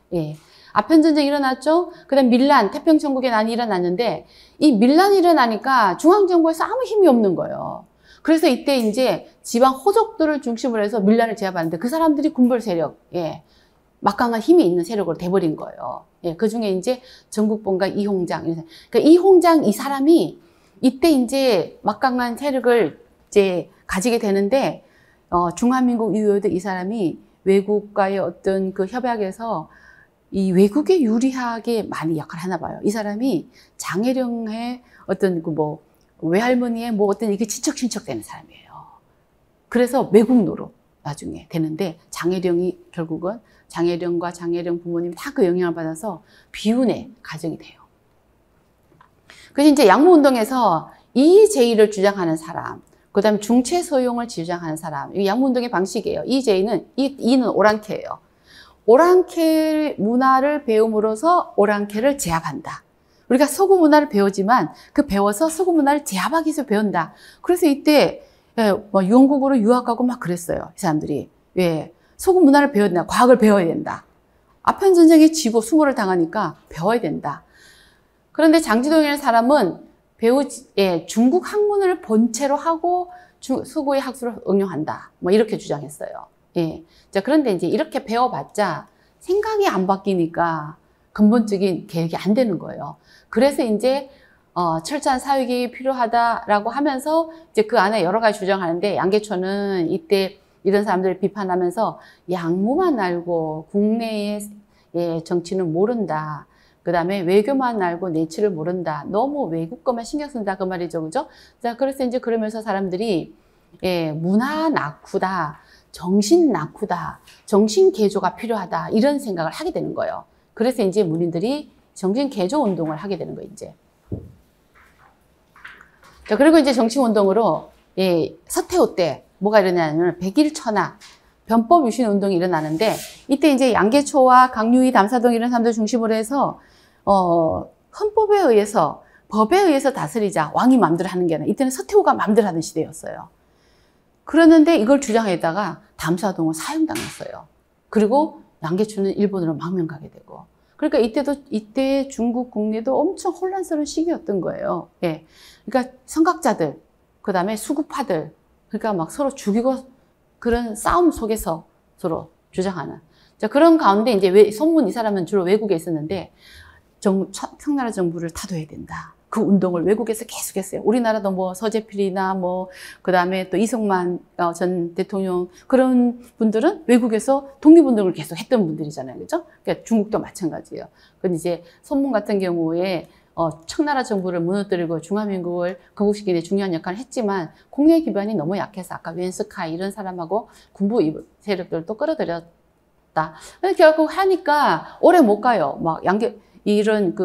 아편전쟁이 일어났죠. 그다음 밀란, 태평천국의 난이 일어났는데 이 밀란이 일어나니까 중앙정부에서 아무 힘이 없는 거예요. 그래서 이때 이제 지방 호족들을 중심으로 해서 밀란을 제압하는데 그 사람들이 군벌 세력, 막강한 힘이 있는 세력으로 돼버린 거예요. 그 중에 이제 전국본가 이홍장. 그러니까 이홍장 이 사람이 이때 이제 막강한 세력을 이제 가지게 되는데, 중화민국 이후에도 이 사람이 외국과의 어떤 그 협약에서 이 외국에 유리하게 많이 역할을 하나 봐요. 이 사람이 장혜령의 어떤 그 뭐 외할머니의 뭐 어떤 이게 친척 되는 사람이에요. 그래서 외국 노로 나중에 되는데, 장혜령이 결국은 장혜령과 장혜령 부모님이 다 그 영향을 받아서 비운의 가정이 돼요. 그래서 이제 양모운동에서 이제이를 주장하는 사람, 그 다음에 중체소용을 주장하는 사람, 이 양모운동의 방식이에요. 이는 오랑캐예요. 오랑캐 문화를 배움으로써 오랑캐를 제압한다. 우리가 서구 문화를 배우지만 그 배워서 서구 문화를 제압하기 위해서 배운다. 그래서 이때 뭐 영국으로 유학하고 막 그랬어요. 이 사람들이. 왜? 서구 문화를 배워야 된다. 과학을 배워야 된다. 아편 전쟁에 지고 수모를 당하니까 배워야 된다. 그런데 장지동이라는 사람은 중국 학문을 본체로 하고 서구의 학술을 응용한다. 뭐 이렇게 주장했어요. 예. 자, 그런데 이제 이렇게 배워봤자 생각이 안 바뀌니까 근본적인 계획이 안 되는 거예요. 그래서 이제 철저한 사회계획이 필요하다라고 하면서 이제 그 안에 여러 가지 주장하는데, 양계초는 이때 이런 사람들을 비판하면서 양무만 알고 국내의 정치는 모른다. 그 다음에 외교만 알고 내치를 모른다. 너무 외국 것만 신경 쓴다. 그 말이죠. 그죠? 자, 그래서 이제 그러면서 사람들이 문화 낙후다. 정신 낙후다. 정신 개조가 필요하다. 이런 생각을 하게 되는 거예요. 그래서 이제 문인들이 정신 개조 운동을 하게 되는 거예요, 이제. 자, 그리고 이제 정치운동으로, 서태후 때 뭐가 일어나냐면 백일천하, 변법 유신 운동이 일어나는데, 이때 이제 양계초와 강유희, 담사동 이런 사람들 중심으로 해서, 헌법에 의해서, 법에 의해서 다스리자. 왕이 마음대로 하는 게 아니라, 이때는 서태후가 마음대로 하는 시대였어요. 그러는데 이걸 주장했다가 담사동은 사형당했어요. 그리고 양계초는 일본으로 망명 가게 되고. 그러니까 이때 중국 국내도 엄청 혼란스러운 시기였던 거예요. 예. 그러니까 선각자들, 그 다음에 수구파들, 그러니까 막 서로 죽이고 그런 싸움 속에서 서로 주장하는. 자, 그런 가운데 이제 손문 이 사람은 주로 외국에 있었는데, 청나라 정부를 타도해야 된다. 그 운동을 외국에서 계속했어요. 우리나라도 뭐 서재필이나 뭐 그다음에 또 이승만 전 대통령 그런 분들은 외국에서 독립운동을 계속 했던 분들이잖아요, 그죠? 그러니까 중국도 마찬가지예요. 근데 이제 손문 같은 경우에 청나라 정부를 무너뜨리고 중화민국을 건국시키는 데 중요한 역할을 했지만 국내 기반이 너무 약해서 아까 웬스카이 이런 사람하고 군부 세력들도 끌어들였다. 근데 결국 하니까 오래 못 가요. 막 이런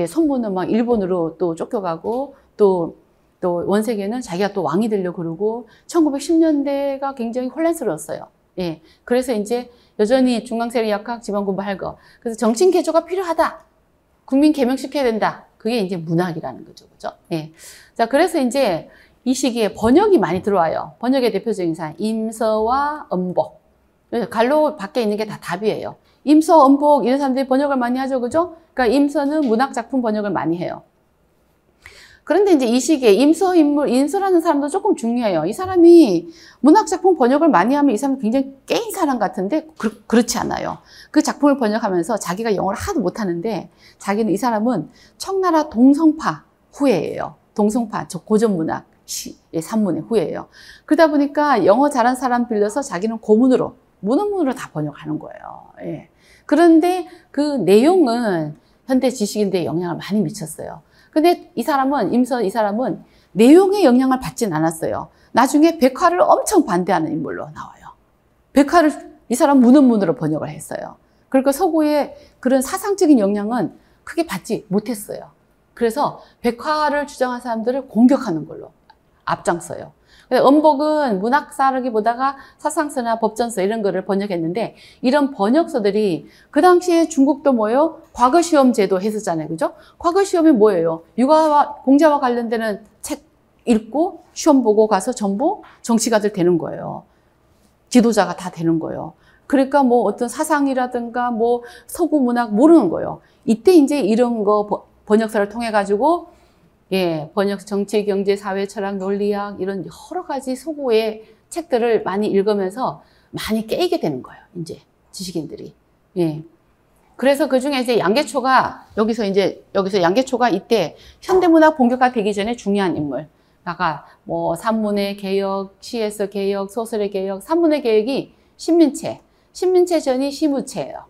손문은 막 일본으로 또 쫓겨가고 또 원세계는 자기가 또 왕이 되려고 그러고 1910년대가 굉장히 혼란스러웠어요. 예. 그래서 이제 여전히 중앙세력 약학 지방군부 할거. 그래서 정신 개조가 필요하다. 국민 개명시켜야 된다. 그게 이제 문학이라는 거죠. 그죠? 예. 자, 그래서 이제 이 시기에 번역이 많이 들어와요. 번역의 대표적인 사람, 임서와 엄복. 갈로 밖에 있는 게 다 답이에요. 임서, 엄복 이런 사람들이 번역을 많이 하죠. 그죠? 그러니까 임서는 문학작품 번역을 많이 해요. 그런데 이제 이 시기에 임서라는 사람도 조금 중요해요. 이 사람이 문학작품 번역을 많이 하면 이 사람은 굉장히 깨인 사람 같은데 그렇지 않아요. 그 작품을 번역하면서 자기가 영어를 하도 못하는데 이 사람은 청나라 동성파 후예예요. 동성파, 고전문학, 산문의 후예예요. 그러다 보니까 영어 잘한 사람 빌려서 자기는 고문으로 문헌문으로 다 번역하는 거예요. 예. 그런데 그 내용은 현대 지식인들의 영향을 많이 미쳤어요. 근데 이 사람은 내용의 영향을 받진 않았어요. 나중에 백화를 엄청 반대하는 인물로 나와요. 백화를 이 사람 문헌문으로 번역을 했어요. 그러니까 서구의 그런 사상적인 영향은 크게 받지 못했어요. 그래서 백화를 주장한 사람들을 공격하는 걸로 앞장서요. 엄복은 문학사라기보다가 사상서나 법전서 이런 거를 번역했는데 이런 번역서들이 그 당시에 중국도 뭐예요? 과거시험 제도 했었잖아요. 그죠? 과거시험이 뭐예요? 육아와 공자와 관련되는 책 읽고 시험 보고 가서 전부 정치가들 되는 거예요. 지도자가 다 되는 거예요. 그러니까 뭐 어떤 사상이라든가 뭐 서구 문학 모르는 거예요. 이때 이제 이런 거 번역서를 통해 가지고 번역, 정치, 경제, 사회, 철학, 논리학 이런 여러 가지 서구의 책들을 많이 읽으면서 많이 깨게 되는 거예요. 이제 지식인들이. 예. 그래서 그 중에 이제 양계초가 여기서 양계초가 이때 현대문학 본격화되기 전에 중요한 인물. 아까 뭐 산문의 개혁, 시에서 개혁, 소설의 개혁, 산문의 개혁이 신민체, 신민체 전이 시무체예요.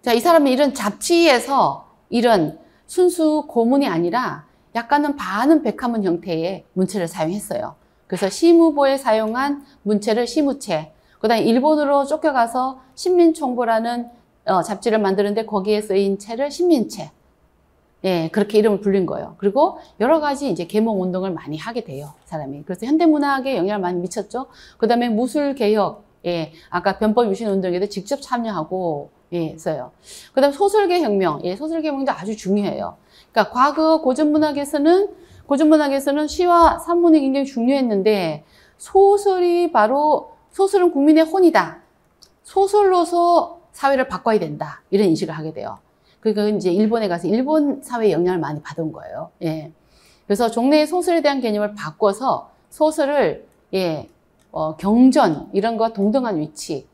자, 이 사람은 이런 잡지에서 이런 순수 고문이 아니라 약간은 반은 백화문 형태의 문체를 사용했어요. 그래서 시무보에 사용한 문체를 시무체, 그 다음에 일본으로 쫓겨가서 신민총보라는 잡지를 만드는데 거기에 쓰인 체를 신민체. 예, 그렇게 이름을 불린 거예요. 그리고 여러 가지 이제 계몽 운동을 많이 하게 돼요, 사람이. 그래서 현대문학에 영향을 많이 미쳤죠. 그 다음에 무술개혁, 예, 아까 변법 유신 운동에도 직접 참여하고, 예, 했어요. 그 다음에 소설계 혁명, 예, 소설계 혁명도 아주 중요해요. 그러니까 과거 고전문학에서는 시와 산문이 굉장히 중요했는데, 소설은 국민의 혼이다. 소설로서 사회를 바꿔야 된다. 이런 인식을 하게 돼요. 그러니까 이제 일본에 가서 일본 사회에 영향을 많이 받은 거예요. 예. 그래서 종래의 소설에 대한 개념을 바꿔서 소설을, 예, 경전, 이런 거 동등한 위치.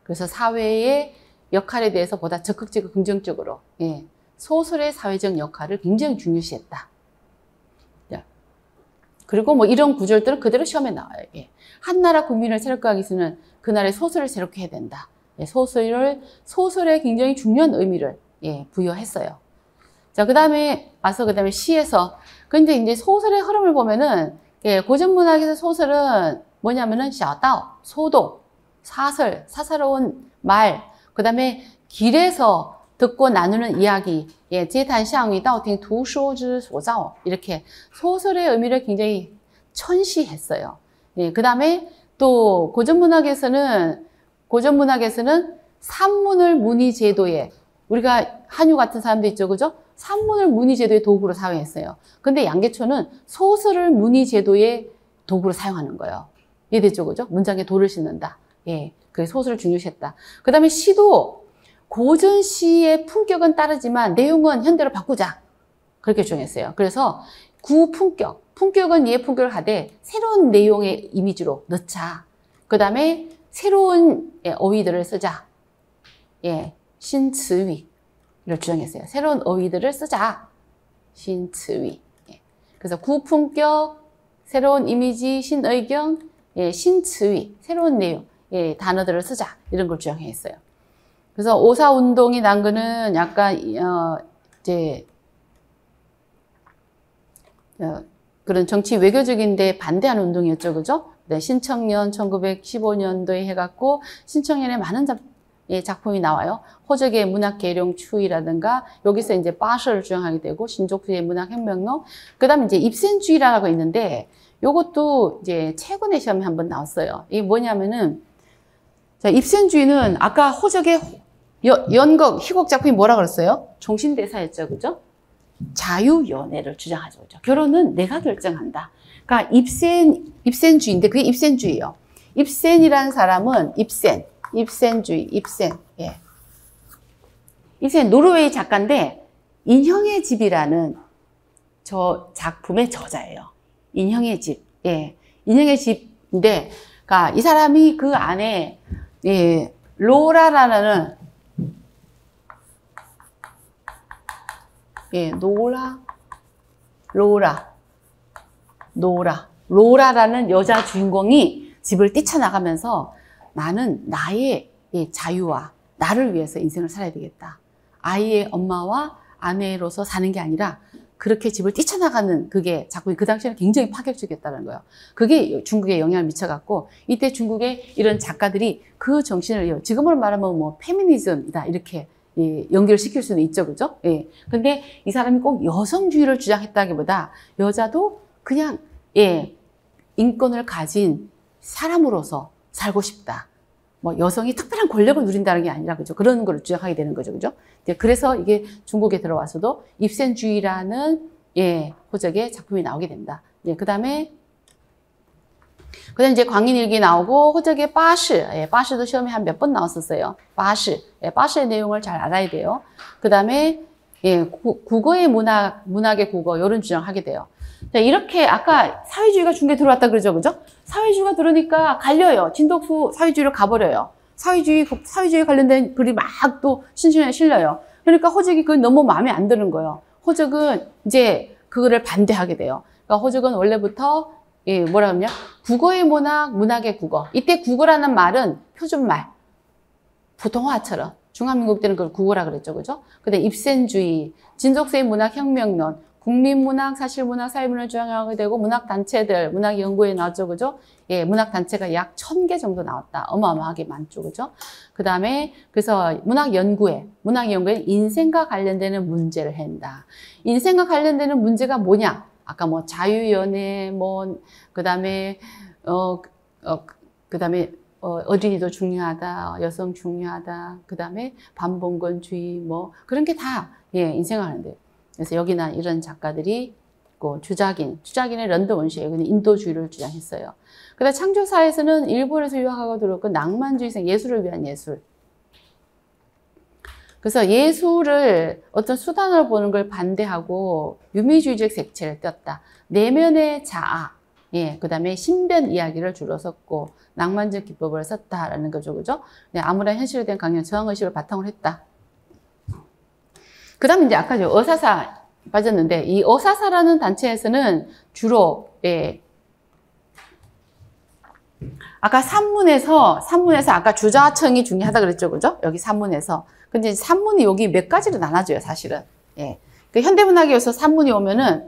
그래서 사회의 역할에 대해서 보다 적극적이고 긍정적으로, 예, 소설의 사회적 역할을 굉장히 중요시했다. 그리고 뭐 이런 구절들은 그대로 시험에 나와요. 예. 한 나라 국민을 새롭게 하기 위해서는 그 나라의 소설을 새롭게 해야 된다. 예, 소설에 굉장히 중요한 의미를, 예, 부여했어요. 자, 그 다음에 시에서, 근데 이제 소설의 흐름을 보면은, 예, 고전문학에서 소설은 뭐냐면은, 샤다오, 소도, 사사로운 말, 그 다음에 길에서 듣고 나누는 이야기, 예, 제단샹위 다오팅 두쇼즈 소자오, 이렇게 소설의 의미를 굉장히 천시했어요. 예, 그 다음에 또 고전문학에서는 산문을 문의제도에, 우리가 한유 같은 사람도 있죠, 그죠? 산문을 문의제도의 도구로 사용했어요. 근데 양계초는 소설을 문의제도의 도구로 사용하는 거예요. 이해됐죠, 그죠? 문장에 도를 싣는다. 예, 그게 소설을 중요시했다. 그 다음에 시도 고전 시의 품격은 따르지만 내용은 현대로 바꾸자. 그렇게 주장했어요. 그래서 품격은 얘 품격을 하되 새로운 내용의 이미지로 넣자. 그 다음에 새로운 어휘들을 쓰자. 예, 신츠위를 주장했어요. 새로운 어휘들을 쓰자. 신츠위. 예. 그래서 구품격, 새로운 이미지, 신의경, 예, 신츠위, 새로운 내용, 예, 단어들을 쓰자. 이런 걸 주장했어요. 그래서 오사운동이 난 거는 약간, 그런 정치 외교적인데 반대하는 운동이었죠. 그죠? 네, 신청년 1915년도에 해갖고 신청년에 많은 작품이 나와요. 호적의 문학계룡 추이라든가 여기서 이제 빠셔를 주장하게 되고 신족수의 문학혁명론. 그다음에 이제 입센주의라고 있는데 요것도 이제 최근에 시험에 한번 나왔어요. 이게 뭐냐면은 자, 입센주의는 아까 호적의 연극 희곡 작품이 뭐라 그랬어요? 종신대사였죠, 그죠? 자유연애를 주장하죠, 그죠? 결혼은 내가 결정한다. 그러니까 입센주의인데 그게 입센주의예요. 입센이라는 사람은 입센주의, 예. 입센 노르웨이 작가인데 인형의 집이라는 저 작품의 저자예요. 인형의 집, 예, 인형의 집인데, 그러니까 이 사람이 그 안에 예, 로라라는 예, 로라라는 여자 주인공이 집을 뛰쳐나가면서 나는 나의 자유와 나를 위해서 인생을 살아야 되겠다. 아이의 엄마와 아내로서 사는 게 아니라 그렇게 집을 뛰쳐나가는 그게 작품이 그 당시에는 굉장히 파격적이었다는 거예요. 그게 중국에 영향을 미쳐갖고 이때 중국의 이런 작가들이 그 정신을 지금으로 말하면 뭐 페미니즘이다 이렇게 예, 연결시킬 수는 있죠, 그죠? 예. 근데 이 사람이 꼭 여성주의를 주장했다기보다 여자도 그냥 예, 인권을 가진 사람으로서 살고 싶다. 뭐 여성이 특별한 권력을 누린다는 게 아니라 그죠? 그런 걸 주장하게 되는 거죠, 그죠? 그래서 이게 중국에 들어와서도 입센주의라는 예, 호적의 작품이 나오게 된다. 예, 그다음에 이제 광인일기 나오고 호적의 빠시, 예, 빠시도 시험에 한 몇 번 나왔었어요. 빠시, 예, 빠시의 내용을 잘 알아야 돼요. 그다음에 예, 국어의 문학의 국어 이런 주장하게 돼요. 자, 이렇게 아까 사회주의가 중국에 들어왔다 그러죠, 그죠? 사회주의가 들어오니까 갈려요. 진독수 사회주의로 가버려요. 사회주의 관련된 글이 막 또 신춘에 실려요. 그러니까 호적이 그게 너무 마음에 안 드는 거예요. 호적은 이제 그거를 반대하게 돼요. 그러니까 호적은 원래부터 예, 뭐라 그러냐? 국어의 문학, 문학의 국어. 이때 국어라는 말은 표준말,普通话처럼. 중화민국 때는 그걸 국어라 그랬죠, 그죠? 근데 입센주의, 진족세의 문학혁명론, 국민문학, 사실문학, 사회문학을 주장하게 되고 문학단체들, 문학연구에 나왔죠, 그죠? 예, 문학단체가 약 1000개 정도 나왔다. 어마어마하게 많죠, 그죠? 그 다음에 그래서 문학연구에 인생과 관련되는 문제를 한다. 인생과 관련되는 문제가 뭐냐? 아까 뭐 자유연애, 뭐 그다음에 어린이도 중요하다, 여성 중요하다, 그다음에 반봉건주의 뭐 그런 게 다 예, 인생을 하는데. 그래서 여기나 이런 작가들이 있고 주작인의 런던 원시에 여기는 인도주의를 주장했어요. 그다음 창조사에서는 일본에서 유학하고 들어왔고 낭만주의생 예술을 위한 예술. 그래서 예술을 어떤 수단으로 보는 걸 반대하고 유미주의적 색채를 띄었다. 내면의 자아, 예, 그 다음에 신변 이야기를 주로 썼고 낭만적 기법을 썼다라는 거죠, 그죠? 네, 아무런 현실에 대한 강렬한 저항의식을 바탕으로 했다. 그 다음에 이제 아까 어사사 빠졌는데 이 어사사라는 단체에서는 주로 예, 아까 산문에서 아까 주자청이 중요하다 그랬죠, 그죠? 여기 산문에서. 근데 산문이 여기 몇 가지로 나눠져요, 사실은. 예. 그 현대문학에서 산문이 오면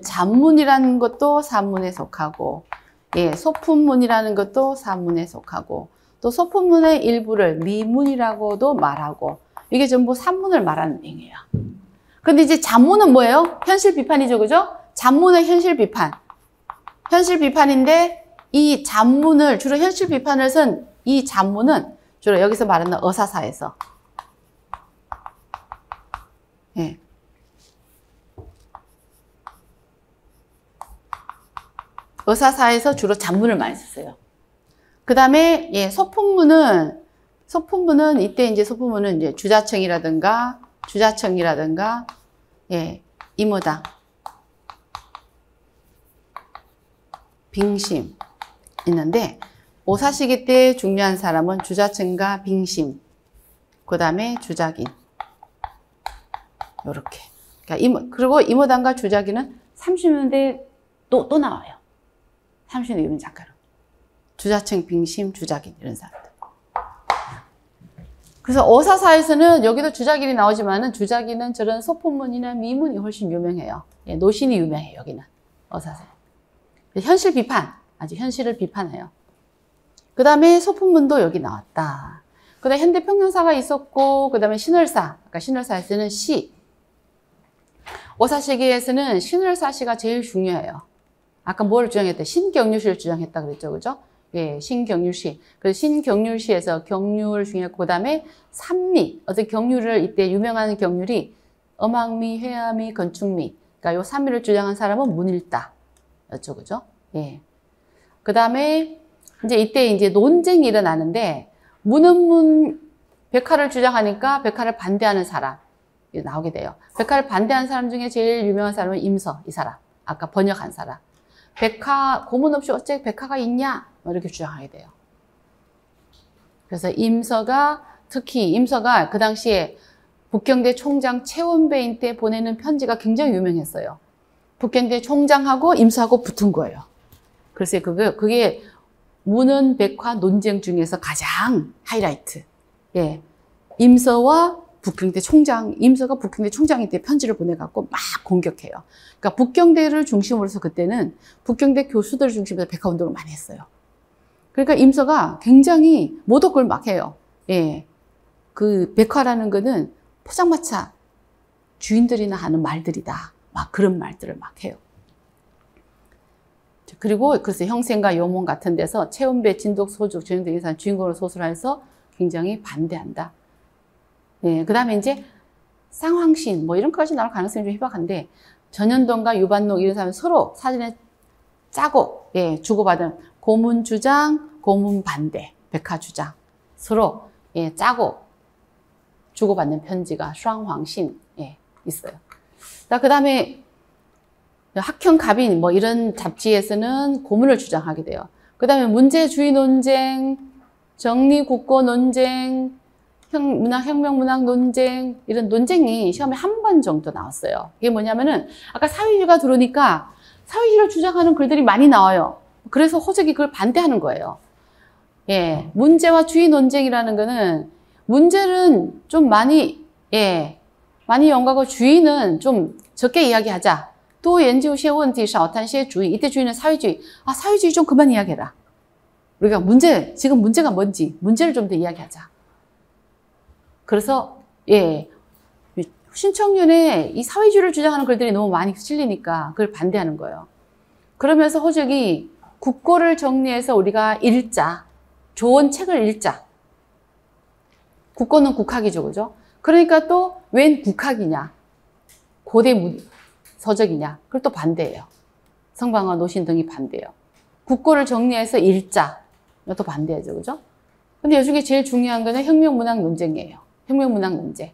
잔문이라는 것도 산문에 속하고, 예, 소품문이라는 것도 산문에 속하고, 또 소품문의 일부를 미문이라고도 말하고, 이게 전부 산문을 말하는 내용이에요. 근데 이제 잔문은 뭐예요? 현실 비판이죠, 그죠? 잔문은 현실 비판. 현실 비판인데, 이 잔문을, 주로 현실 비판을 쓴 이 잔문은 주로 여기서 말하는 어사사에서. 예. 어사사에서 주로 잔문을 많이 썼어요. 그 다음에, 예, 소품문은 이때 이제 소품문은 이제 주자청이라든가, 예, 이모당, 빙심 있는데, 오사시기 때 중요한 사람은 주자청과 빙심, 그 다음에 주작인. 요렇게. 그러니까 그리고 이모당과 주작인은 30년대에 또 나와요. 30년대 유명 작가로. 주자청, 빙심, 주작인, 이런 사람들. 그래서 어사사에서는 여기도 주작인이 나오지만은 주작인은 저런 소품문이나 미문이 훨씬 유명해요. 예, 노신이 유명해요, 여기는. 어사사. 현실 비판. 아주 현실을 비판해요. 그 다음에 소품문도 여기 나왔다. 그 다음에 현대평론사가 있었고, 그 다음에 신월사. 아까 신월사에서는 시. 오사시기에서는 신월사시가 제일 중요해요. 아까 뭘 주장했다? 신경률시를 주장했다 그랬죠, 그죠? 예, 신경률시. 그래서 신경률시에서 경률 중요했고, 그 다음에 산미. 어떤 경률을 이때 유명한 경률이 음악미, 회화미, 건축미. 그러니까 요 산미를 주장한 사람은 문일다. 였죠, 그죠? 예. 그 다음에 이제 이때 이제 논쟁이 일어나는데, 문은 백화를 주장하니까 백화를 반대하는 사람. 나오게 돼요. 백화를 반대하는 사람 중에 제일 유명한 사람은 임서, 이 사람. 아까 번역한 사람. 백화, 고문 없이 어째 백화가 있냐? 이렇게 주장하게 돼요. 그래서 특히 임서가 그 당시에 북경대 총장 최원배인 때 보내는 편지가 굉장히 유명했어요. 북경대 총장하고 임서하고 붙은 거예요. 그래서 그게 문은 백화 논쟁 중에서 가장 하이라이트. 예. 임서가 북경대 총장이 때 편지를 보내갖고 막 공격해요. 그러니까 북경대를 중심으로 해서 그때는 북경대 교수들을 중심으로 해서 백화운동을 많이 했어요. 그러니까 임서가 굉장히 모독을 막 해요. 예. 그 백화라는 거는 포장마차 주인들이나 하는 말들이다. 막 그런 말들을 막 해요. 그리고 그래서 형생과 요몽 같은 데서 최은배, 진독, 소죽, 전형적인 사람 주인공으로 소설해서 굉장히 반대한다. 예, 그 다음에 이제 쌍황신 뭐 이런 것까지 나올 가능성이 좀 희박한데 전현동과 유반록 이런 사람은 서로 사진에 짜고 예, 주고받은 고문 주장, 고문 반대, 백화 주장 서로 예, 짜고 주고받는 편지가 쌍황신 예, 있어요. 그 다음에 학형갑인 뭐 이런 잡지에서는 고문을 주장하게 돼요. 그 다음에 문제주의 논쟁, 정리, 국고, 논쟁, 문학, 혁명, 문학, 논쟁, 이런 논쟁이 시험에 한 번 정도 나왔어요. 이게 뭐냐면은, 아까 사회주의가 들어오니까 사회주의를 주장하는 글들이 많이 나와요. 그래서 호적이 그걸 반대하는 거예요. 예, 문제와 주의 논쟁이라는 거는, 문제는 좀 많이, 많이 연구하고 주의는 좀 적게 이야기하자. 또 연구些问题少谈些主义. 이때 주의는 사회주의. 아, 사회주의 좀 그만 이야기해라. 우리가 지금 문제가 뭔지, 문제를 좀 더 이야기하자. 그래서, 신청년에 이 사회주의를 주장하는 글들이 너무 많이 실리니까 그걸 반대하는 거예요. 그러면서 호적이 국고를 정리해서 우리가 읽자. 좋은 책을 읽자. 국고는 국학이죠, 그죠? 그러니까 또 웬 국학이냐? 고대 서적이냐? 그걸 또 반대해요. 성방와 노신 등이 반대해요. 국고를 정리해서 읽자. 이것도 반대하죠, 그죠? 근데 이 중에 제일 중요한 거는 혁명문학 논쟁이에요. 혁명문학 논쟁.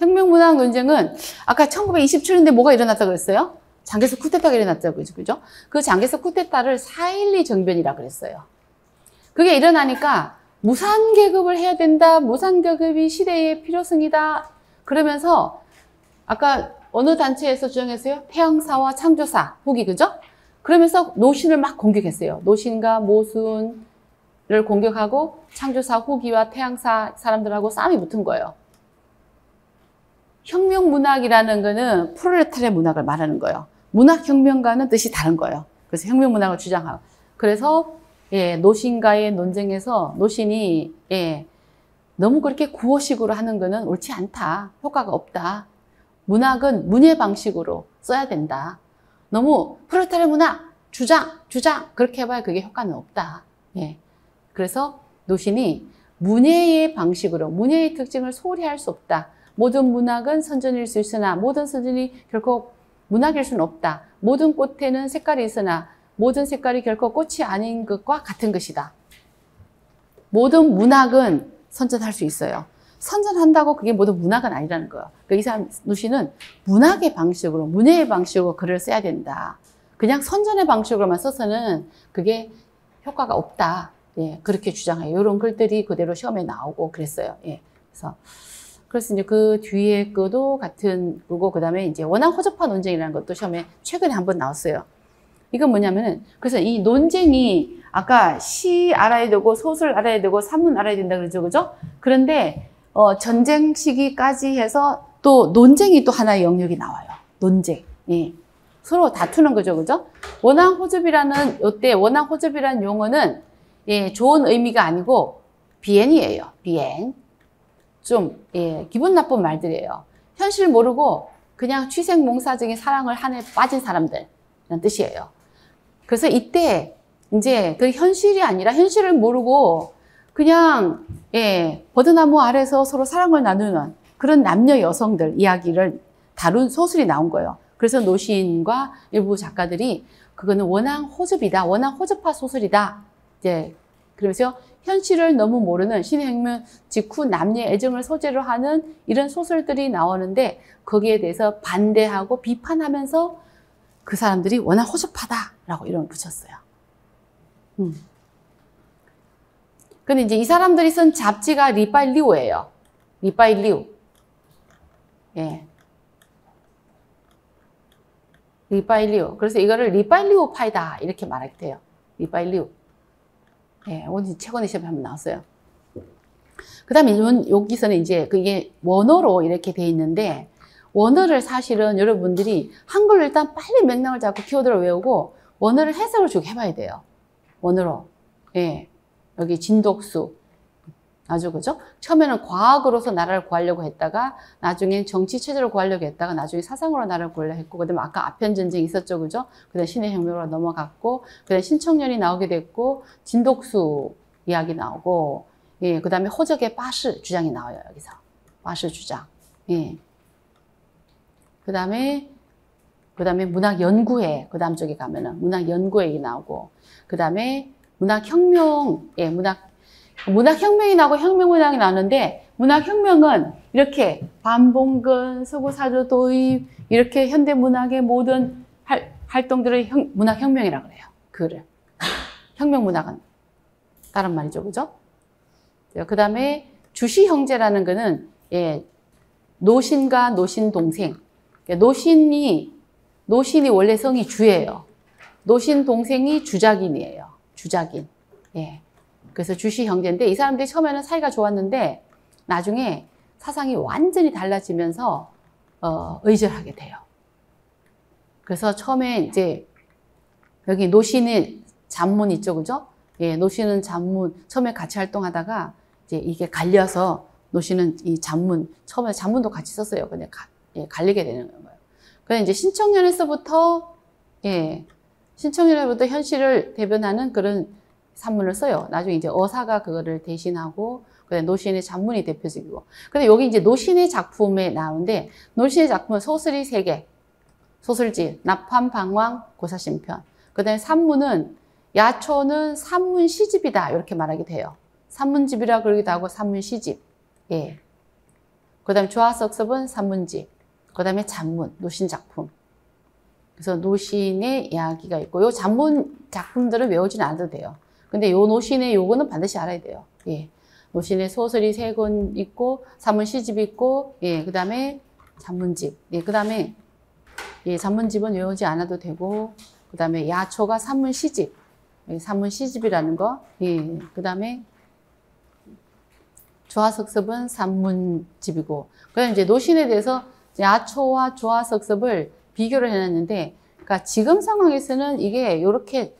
혁명문학 논쟁은 아까 1927년대 뭐가 일어났다고 그랬어요? 장개석 쿠데타가 일어났다고 그죠? 그 장개석 쿠데타를 4.12 정변이라고 그랬어요. 그게 일어나니까 무산계급을 해야 된다. 무산계급이 시대의 필요성이다. 그러면서 아까 어느 단체에서 주장했어요? 태양사와 창조사 후기, 그죠? 그러면서 노신을 막 공격했어요. 노신과 모순을 공격하고 창조사 후기와 태양사 사람들하고 싸움이 붙은 거예요. 혁명문학이라는 거는 프롤레타리아 문학을 말하는 거예요. 문학혁명과는 뜻이 다른 거예요. 그래서 혁명문학을 주장하고. 그래서 노신과의 논쟁에서 노신이 너무 그렇게 구어식으로 하는 거는 옳지 않다. 효과가 없다. 문학은 문예 방식으로 써야 된다. 너무 프롤레타리아 문학 주장 그렇게 해봐야 그게 효과는 없다. 그래서 노신이 문예의 방식으로 문예의 특징을 소홀히 할 수 없다. 모든 문학은 선전일 수 있으나 모든 선전이 결코 문학일 수는 없다. 모든 꽃에는 색깔이 있으나 모든 색깔이 결코 꽃이 아닌 것과 같은 것이다. 모든 문학은 선전할 수 있어요. 선전한다고 그게 모든 문학은 아니라는 거예요. 그러니까 이 사람 노신은 문학의 방식으로, 문예의 방식으로 글을 써야 된다. 그냥 선전의 방식으로만 써서는 그게 효과가 없다. 그렇게 주장해요. 이런 글들이 그대로 시험에 나오고 그랬어요. 그래서 이제 그 뒤에 거도 같은 거고, 그 다음에 이제 원앙 호접파 논쟁이라는 것도 시험에 최근에 한번 나왔어요. 이건 뭐냐면은, 그래서 이 논쟁이 아까 시 알아야 되고, 소설 알아야 되고, 산문 알아야 된다 그러죠, 그죠? 그런데, 전쟁 시기까지 해서 또 논쟁이 또 하나의 영역이 나와요. 논쟁. 서로 다투는 거죠, 그죠? 원앙 호접이라는, 이때 원앙 호접이라는 용어는, 좋은 의미가 아니고, 비엔이에요. 비엔. 좀, 기분 나쁜 말들이에요. 현실 모르고 그냥 취생몽사적인 사랑을 한에 빠진 사람들, 이런 뜻이에요. 그래서 이때 이제 그 현실이 아니라 현실을 모르고 그냥, 버드나무 아래서 서로 사랑을 나누는 그런 남녀 여성들 이야기를 다룬 소설이 나온 거예요. 그래서 노시인과 일부 작가들이 그거는 원앙 호접이다. 원앙 호접파 소설이다. 그러면서 현실을 너무 모르는 신의 혁명 직후 남녀의 애정을 소재로 하는 이런 소설들이 나오는데 거기에 대해서 반대하고 비판하면서 그 사람들이 워낙 호접하다라고 이름을 붙였어요. 근데 이제 이 사람들이 쓴 잡지가 리바이리오예요. 리바이리오. 리바이리오. 그래서 이거를 리바이리오 파이다 이렇게 말하게 돼요. 리바이리오. 오늘 최근에 시험에 한번 나왔어요. 그 다음에 여기서는 이제 그게 원어로 이렇게 돼 있는데, 원어를 사실은 여러분들이 한글로 일단 빨리 맥락을 잡고 키워드를 외우고, 원어를 해석을 쭉 해봐야 돼요. 원어로. 여기 진독수. 아주, 그죠? 처음에는 과학으로서 나라를 구하려고 했다가, 나중엔 정치 체제를 구하려고 했다가, 나중에 사상으로 나라를 구하려고 했고, 그 다음에 아까 아편 전쟁이 있었죠, 그죠? 그 다음에 신의 혁명으로 넘어갔고, 그 다음에 신청년이 나오게 됐고, 진독수 이야기 나오고, 그 다음에 호적의 빠시 주장이 나와요, 여기서. 빠시 주장. 그 다음에 문학연구회, 그 다음 쪽에 가면은 문학연구회 나오고, 그 다음에 문학혁명, 문학혁명이 나오고 혁명문학이 나오는데, 문학혁명은 이렇게 반봉근, 서구사조 도입, 이렇게 현대문학의 모든 활동들을 문학혁명이라고 그래요. 혁명문학은 다른 말이죠, 그죠? 그 다음에 주시 형제라는 거는 예, 노신과 노신 동생. 노신이 원래 성이 주예요. 노신 동생이 주작인이에요. 주작인. 예. 그래서 주시 형제인데 이 사람들이 처음에는 사이가 좋았는데 나중에 사상이 완전히 달라지면서 의절하게 돼요. 그래서 처음에 이제 여기 노신의 잔문 있죠, 그죠? 예, 노신은 잔문 처음에 같이 활동하다가 이제 이게 갈려서 노신은 이 잔문 처음에 잔문도 같이 썼어요. 그냥 갈리게 되는 거예요. 그래서 이제 신청년에서부터 예, 신청년에서부터 현실을 대변하는 그런 산문을 써요. 나중에 이제 어사가 그거를 대신하고 그다음에 노신의 잔문이 대표적이고. 근데 여기 이제 노신의 작품에 나오는데 노신의 작품은 소설이 3개. 소설집, napam, 방황, 고사심편. 그다음에 산문은 야초는 산문 시집이다 이렇게 말하게 돼요. 산문집이라 그러기도 하고 산문 시집. 예. 그다음에 조화석섭은 산문집. 그다음에 잔문, 노신 작품. 그래서 노신의 이야기가 있고 요 잔문 작품들은 외우지는 않아도 돼요. 근데 요 노신의 요거는 반드시 알아야 돼요. 예. 노신의 소설이 3권 있고 산문 시집이 있고 예, 그다음에 잔문집. 예, 그다음에 예, 잔문집은 외우지 않아도 되고 그다음에 야초가 산문 시집. 예, 산문 시집이라는 거. 예. 그다음에 조화석섭은 산문집이고 그다음에 이제 노신에 대해서 야초와 조화석섭을 비교를 해놨는데 그러니까 지금 상황에서는 이게 이렇게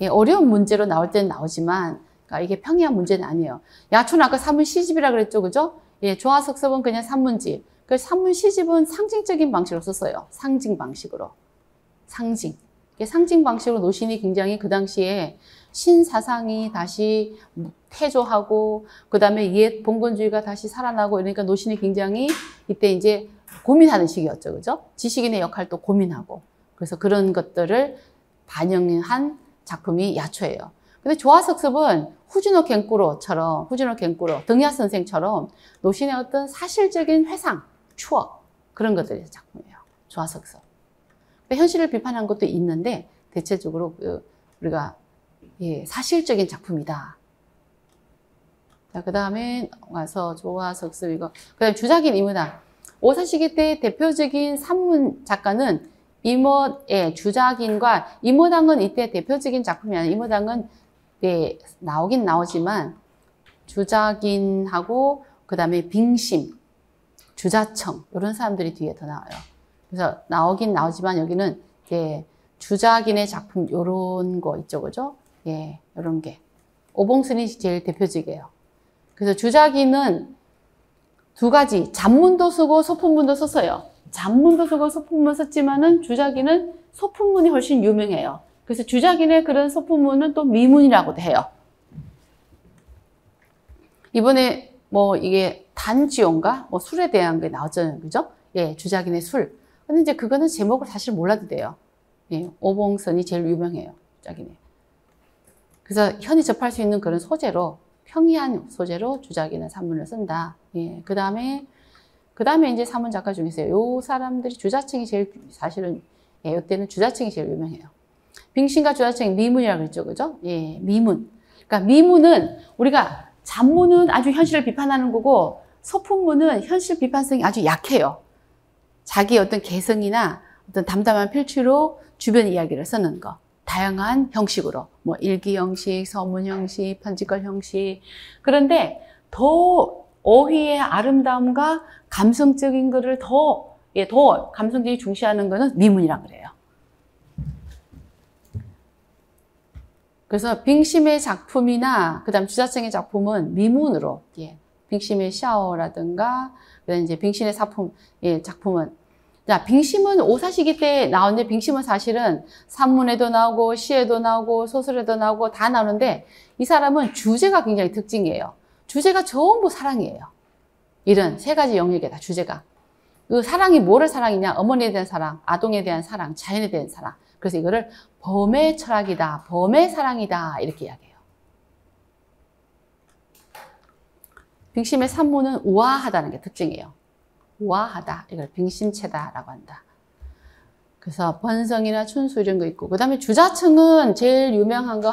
예, 어려운 문제로 나올 때는 나오지만 그러니까 이게 평이한 문제는 아니에요. 야초는 아까 산문 시집이라 그랬죠, 그죠? 예, 조화석섭은 그냥 산문집. 그 산문 시집은 상징적인 방식으로 썼어요. 상징 방식으로. 상징. 상징 방식으로 노신이 굉장히 그 당시에 신사상이 다시 태조하고 그 다음에 옛 봉건주의가 다시 살아나고 이러니까 노신이 굉장히 이때 이제 고민하는 시기였죠, 그죠? 지식인의 역할도 고민하고 그래서 그런 것들을 반영한 작품이 야초예요. 근데 조화석섭은 후지노 갱꾸로처럼 등야 선생처럼 노신의 어떤 사실적인 회상, 추억 그런 것들이 작품이에요. 조화석섭. 현실을 비판한 것도 있는데 대체적으로 우리가 예, 사실적인 작품이다. 자, 그 다음에 와서 조화석섭 이거. 그 다음에 주작인 이무당. 오사시기 때 대표적인 산문 작가는 이모의 주작인과 이모당은 이때 대표적인 작품이 아니에요. 이모당은 네, 나오긴 나오지만 주작인하고 그 다음에 빙심, 주자청 이런 사람들이 뒤에 더 나와요. 그래서 나오긴 나오지만 여기는 예, 주작인의 작품 이런 거 있죠, 그죠? 예, 이런 게 오봉선이 제일 대표적이에요. 그래서 주작인은 2가지 잔문도 쓰고 소품문도 썼어요. 잔문도 쓰고 소품문 썼지만은 주작인은 소품문이 훨씬 유명해요. 그래서 주작인의 그런 소품문은 또 미문이라고도 해요. 이번에 뭐 이게 단지용가 뭐 술에 대한 게 나왔잖아요, 그죠? 예, 주작인의 술. 근데 이제 그거는 제목을 사실 몰라도 돼요. 예, 오봉선이 제일 유명해요, 주작인의. 그래서 흔히 접할 수 있는 그런 소재로 평이한 소재로 주작인은 산문을 쓴다. 예, 그 다음에 이제 산문 작가 중에서 요 사람들이 주자층이 제일 사실은 예, 이때는 주자층이 제일 유명해요. 빙신과 주자층이 미문이라고 그랬죠, 그죠? 예, 미문. 그러니까 미문은 우리가 잔문은 아주 현실을 비판하는 거고 소품문은 현실 비판성이 아주 약해요. 자기 어떤 개성이나 어떤 담담한 필추로 주변 이야기를 쓰는 거. 다양한 형식으로 뭐 일기 형식, 서문 형식, 편지글 형식. 그런데 더 어휘의 아름다움과 감성적인 거를 더 감성적이 중시하는 거는 미문이라 그래요. 그래서 빙심의 작품이나 그다음 주자층의 작품은 미문으로 예, 빙심의 샤오라든가 그다음 이제 빙신의 작품은 자, 빙심은 오사시기 때 나오는데 빙심은 사실은 산문에도 나오고 시에도 나오고 소설에도 나오고 다 나오는데 이 사람은 주제가 굉장히 특징이에요. 주제가 전부 사랑이에요. 이런 3가지 영역에 다 주제가. 그 사랑이 뭐를 사랑이냐? 어머니에 대한 사랑, 아동에 대한 사랑, 자연에 대한 사랑. 그래서 이거를 범의 철학이다, 범의 사랑이다 이렇게 이야기해요. 빙심의 산문은 우아하다는 게 특징이에요. 우아하다. 이걸 빙심체다라고 한다. 그래서 번성이나 춘수 이런 거 있고 그 다음에 주자층은 제일 유명한 거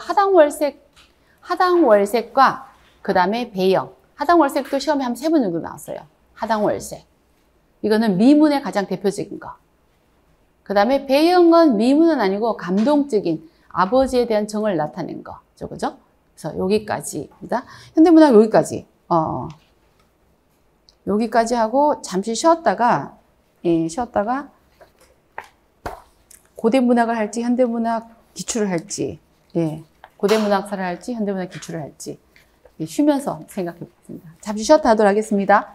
하당월색과 그 다음에 배영. 하당월색도 시험에 한 3번 정도 나왔어요. 하당월색. 이거는 미문의 가장 대표적인 거. 그 다음에 배영은 미문은 아니고 감동적인 아버지에 대한 정을 나타낸 거. 그죠? 그래서 여기까지입니다. 현대문학 여기까지. 여기까지 하고 잠시 쉬었다가, 쉬었다가 고대문학을 할지 현대문학 기출을 할지, 고대문학사를 할지 현대문학 기출을 할지 쉬면서 생각해 보겠습니다. 잠시 쉬었다 하도록 하겠습니다.